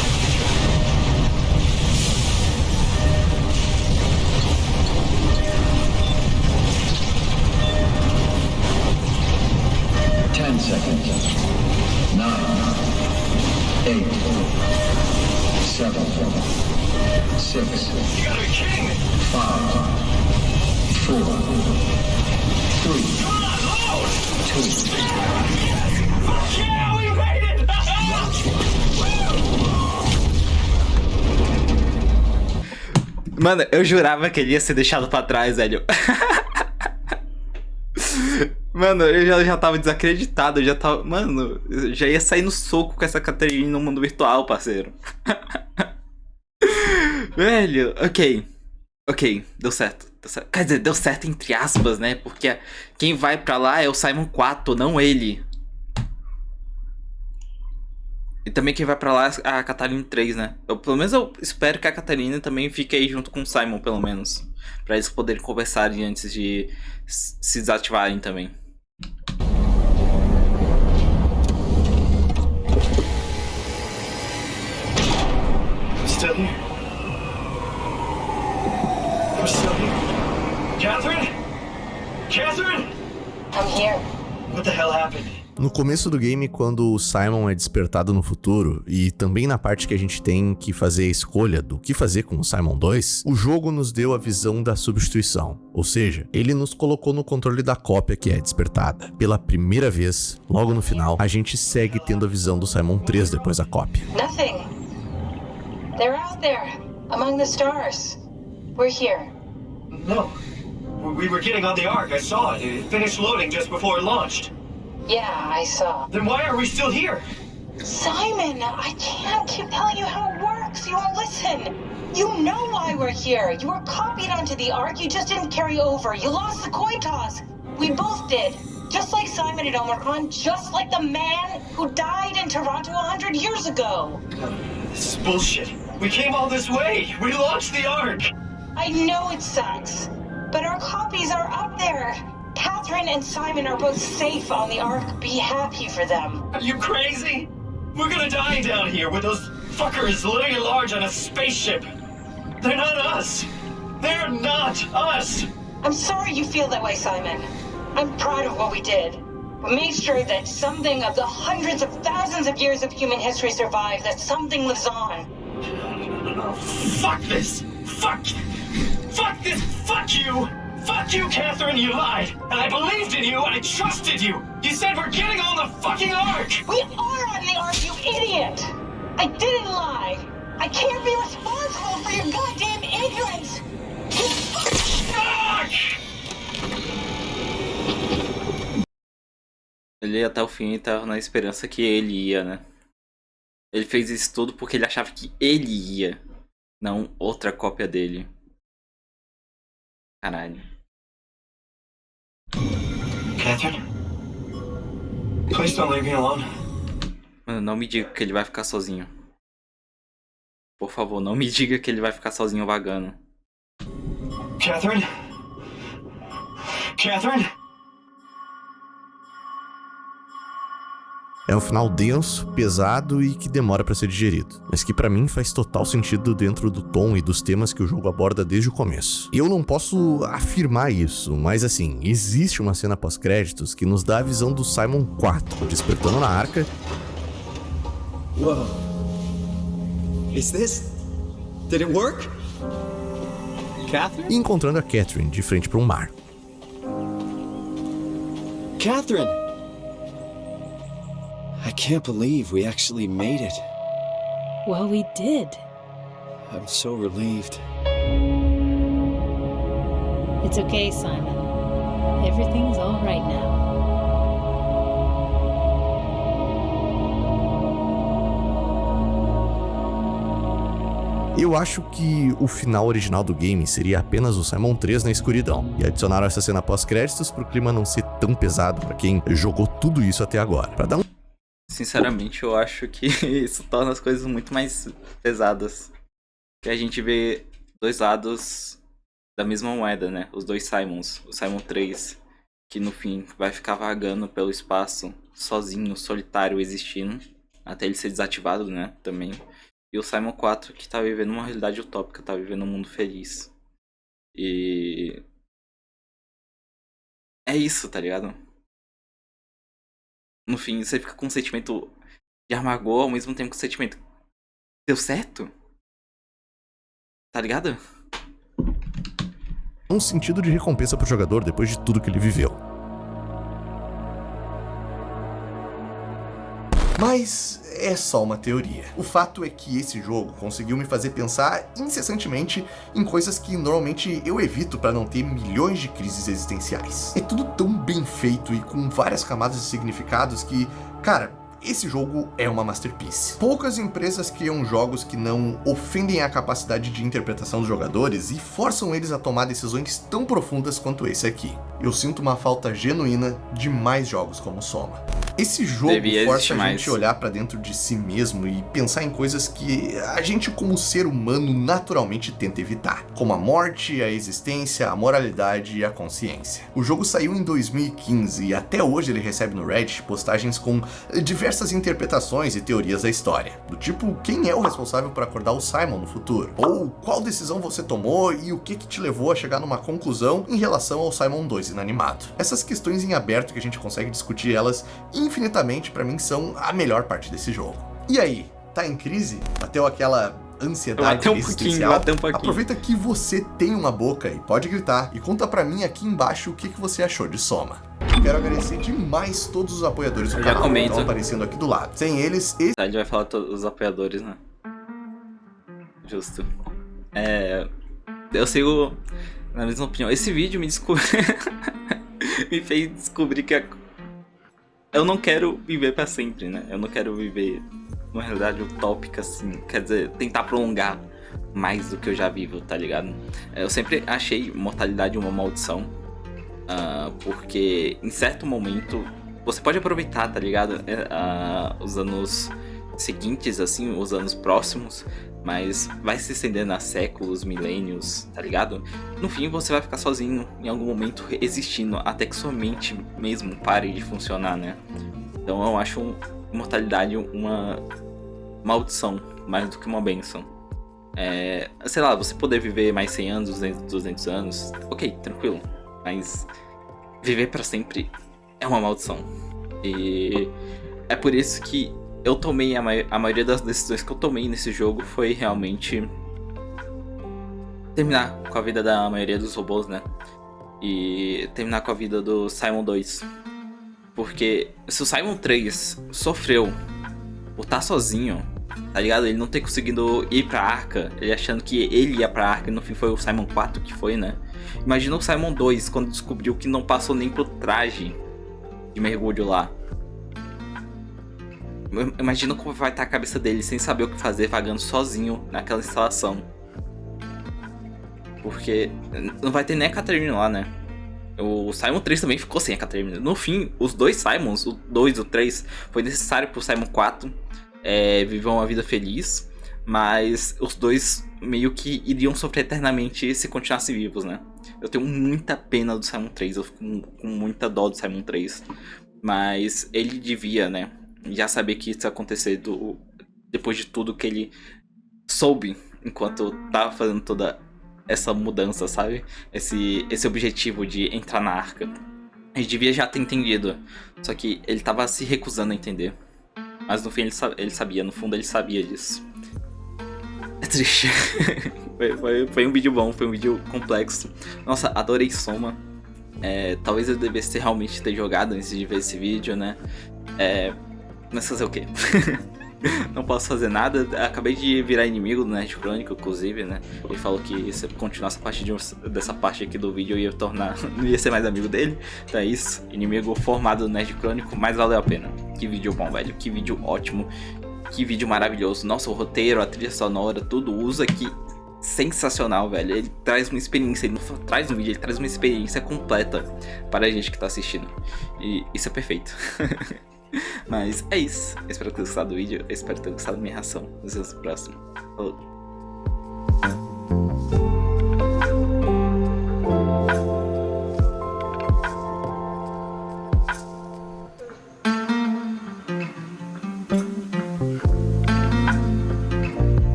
Speaker 4: 10 seconds. 9, 8, 7, 6.
Speaker 9: You gotta be kidding me!
Speaker 4: 5, 4, 3, 2.
Speaker 9: Fuck yeah, we made it!
Speaker 2: Mano, eu jurava que ele ia ser deixado pra trás, velho. Mano, eu já tava desacreditado, eu já tava... Mano, eu já ia sair no soco com essa Catherine no mundo virtual, parceiro. Velho, ok, deu certo. Quer dizer, deu certo entre aspas, né? Porque quem vai pra lá é o Simon 4, não ele. E também quem vai pra lá é a Catherine 3, né? Pelo menos eu espero que a Catherine também fique aí junto com o Simon, pelo menos. Pra eles poderem conversarem antes de se desativarem também.
Speaker 9: Still here? I'm still here. Catherine? Catherine?
Speaker 8: I'm here.
Speaker 9: What the hell happened?
Speaker 3: No começo do game, quando o Simon é despertado no futuro, e também na parte que a gente tem que fazer a escolha do que fazer com o Simon 2, o jogo nos deu a visão da substituição. Ou seja, ele nos colocou no controle da cópia que é despertada. Pela primeira vez, logo no final, a gente segue tendo a visão do Simon 3 depois da cópia.
Speaker 8: Nothing. They're out there, among the stars. We're here.
Speaker 9: No. We were getting on the Ark. I saw it. It finished loading just before it launched.
Speaker 8: Yeah, I saw.
Speaker 6: Then why are we still here?
Speaker 8: Simon, I can't keep telling you how it works. You won't listen. You know why we're here. You were copied onto the Ark. You just didn't carry over. You lost the coin toss. We both did. Just like Simon and Omicron, just like the man who died in Toronto 100 years ago.
Speaker 6: This is bullshit. We came all this way. We launched the Ark.
Speaker 8: I know it sucks, but our copies are up there. Catherine and Simon are both safe on the Ark. Be happy for them.
Speaker 6: Are you crazy? We're gonna die down here with those fuckers living at large on a spaceship. They're not us. They're not us.
Speaker 8: I'm sorry you feel that way, Simon. I'm proud of what we did. We made sure that something of the hundreds of thousands of years of human history survived, that something lives on.
Speaker 6: Oh, fuck this. Fuck this. Fuck you. Fuck you, Catherine, you lied. And I believed in you and I trusted you. You said we're getting on the fucking Ark.
Speaker 8: We are on the Ark, you idiot. I didn't lie. I can't be responsible for your goddamn ignorance.
Speaker 6: Fuck!
Speaker 2: Ele ia até o fim e tava na esperança que ele ia, né? Ele fez isso tudo porque ele achava que ele ia, não outra cópia dele. Caralho.
Speaker 6: Catherine? Please don't leave me alone.
Speaker 2: Mano, não me diga que ele vai ficar sozinho. Por favor, não me diga que ele vai ficar sozinho vagando.
Speaker 6: Catherine? Catherine?
Speaker 3: É um final denso, pesado e que demora pra ser digerido, mas que pra mim faz total sentido dentro do tom e dos temas que o jogo aborda desde o começo. E eu não posso afirmar isso, mas assim, existe uma cena pós-créditos que nos dá a visão do Simon 4 despertando na arca.
Speaker 6: Whoa. Is this? Did it work? Catherine?
Speaker 3: E encontrando a Catherine de frente para um mar.
Speaker 6: Catherine! I can't believe we actually made it.
Speaker 12: Well, we did.
Speaker 6: I'm so relieved.
Speaker 12: It's okay, Simon. Everything's all right now.
Speaker 3: Eu acho que o final original do game seria apenas o Simon 3 na escuridão, e adicionaram essa cena pós-créditos pro clima não ser tão pesado pra quem jogou tudo isso até agora. Pra dar um...
Speaker 2: Sinceramente, eu acho que isso torna as coisas muito mais pesadas. Que a gente vê dois lados da mesma moeda, né? Os dois Simons. O Simon 3, que no fim vai ficar vagando pelo espaço, sozinho, solitário, existindo, até ele ser desativado, né? Também. E o Simon 4, que tá vivendo uma realidade utópica, tá vivendo um mundo feliz. E... é isso, tá ligado? No fim, você fica com um sentimento de amargor, ao mesmo tempo que o sentimento... deu certo? Tá ligado?
Speaker 3: Um sentido de recompensa pro jogador depois de tudo que ele viveu. Mas é só uma teoria. O fato é que esse jogo conseguiu me fazer pensar incessantemente em coisas que normalmente eu evito para não ter milhões de crises existenciais. É tudo tão bem feito e com várias camadas de significados que, cara, esse jogo é uma masterpiece. Poucas empresas criam jogos que não ofendem a capacidade de interpretação dos jogadores e forçam eles a tomar decisões tão profundas quanto esse aqui. Eu sinto uma falta genuína de mais jogos como Soma. Esse jogo força a gente a olhar pra dentro de si mesmo e pensar em coisas que a gente como ser humano naturalmente tenta evitar, como a morte, a existência, a moralidade e a consciência. O jogo saiu em 2015 e até hoje ele recebe no Reddit postagens com diversas interpretações e teorias da história, do tipo quem é o responsável por acordar o Simon no futuro, ou qual decisão você tomou e o que te levou a chegar numa conclusão em relação ao Simon 2 inanimado. Essas questões em aberto que a gente consegue discutir elas infinitamente, pra mim, são a melhor parte desse jogo. E aí, tá em crise? Bateu aquela ansiedade existencial? Aproveita que você tem uma boca e pode gritar, e conta pra mim aqui embaixo o que você achou de Soma. Quero agradecer demais todos os apoiadores do canal que estão aparecendo aqui do lado. Sem eles...
Speaker 2: Ele vai falar todos os apoiadores, né? Justo. Eu sigo na mesma opinião. Esse vídeo me fez descobrir que eu não quero viver pra sempre, né? Eu não quero viver numa realidade utópica, assim. Quer dizer, tentar prolongar mais do que eu já vivo, tá ligado? Eu sempre achei mortalidade uma maldição. Porque em certo momento você pode aproveitar, tá ligado? Os anos seguintes, assim, os anos próximos, mas vai se estendendo a séculos, milênios, tá ligado? No fim você vai ficar sozinho em algum momento existindo, até que sua mente mesmo pare de funcionar, né? Então eu acho imortalidade uma maldição, mais do que uma bênção. Sei lá, você poder viver mais 100 anos, 200 anos, ok, tranquilo. Mas viver pra sempre é uma maldição. E é por isso que eu tomei a maioria das decisões que eu tomei nesse jogo foi realmente terminar com a vida da maioria dos robôs, né? E terminar com a vida do Simon 2. Porque se o Simon 3 sofreu por estar sozinho, tá ligado? Ele não ter conseguido ir pra Arca, ele achando que ele ia pra Arca e no fim foi o Simon 4 que foi, né? Imagina o Simon 2 quando descobriu que não passou nem pro traje de mergulho lá. Imagina como vai estar a cabeça dele sem saber o que fazer, vagando sozinho naquela instalação. Porque não vai ter nem a Catherine lá, né? O Simon 3 também ficou sem a Catherine. No fim, os dois Simons, o 2 e o 3, foi necessário pro Simon 4 viver uma vida feliz. Mas os dois meio que iriam sofrer eternamente se continuassem vivos, né? Eu tenho muita pena do Simon 3, eu fico com muita dó do Simon 3. Mas ele devia, né? Já saber que isso ia acontecer depois de tudo que ele soube enquanto tava fazendo toda essa mudança, sabe? Esse objetivo de entrar na Arca. Ele devia já ter entendido. Só que ele tava se recusando a entender. Mas no fim ele sabia, no fundo ele sabia disso. É triste. foi um vídeo bom, foi um vídeo complexo. Nossa, adorei Soma. Talvez eu devesse realmente ter jogado antes de ver esse vídeo, né? Mas fazer o quê? Não posso fazer nada. Acabei de virar inimigo do Nerd Crônico, inclusive, né? Ele falou que se eu continuasse dessa parte aqui do vídeo, eu ia não ia ser mais amigo dele. Então é isso. Inimigo formado do Nerd Crônico, mas valeu a pena. Que vídeo bom, velho. Que vídeo ótimo. Que vídeo maravilhoso. Nossa, o roteiro, a trilha sonora, tudo usa aqui. Sensacional, velho. Ele traz uma experiência, ele não traz um vídeo, ele traz uma experiência completa para a gente que tá assistindo. E isso é perfeito. Mas é isso. Eu espero ter gostado do vídeo. Eu espero ter gostado da minha reação. Nos vemos no próximo. Falou.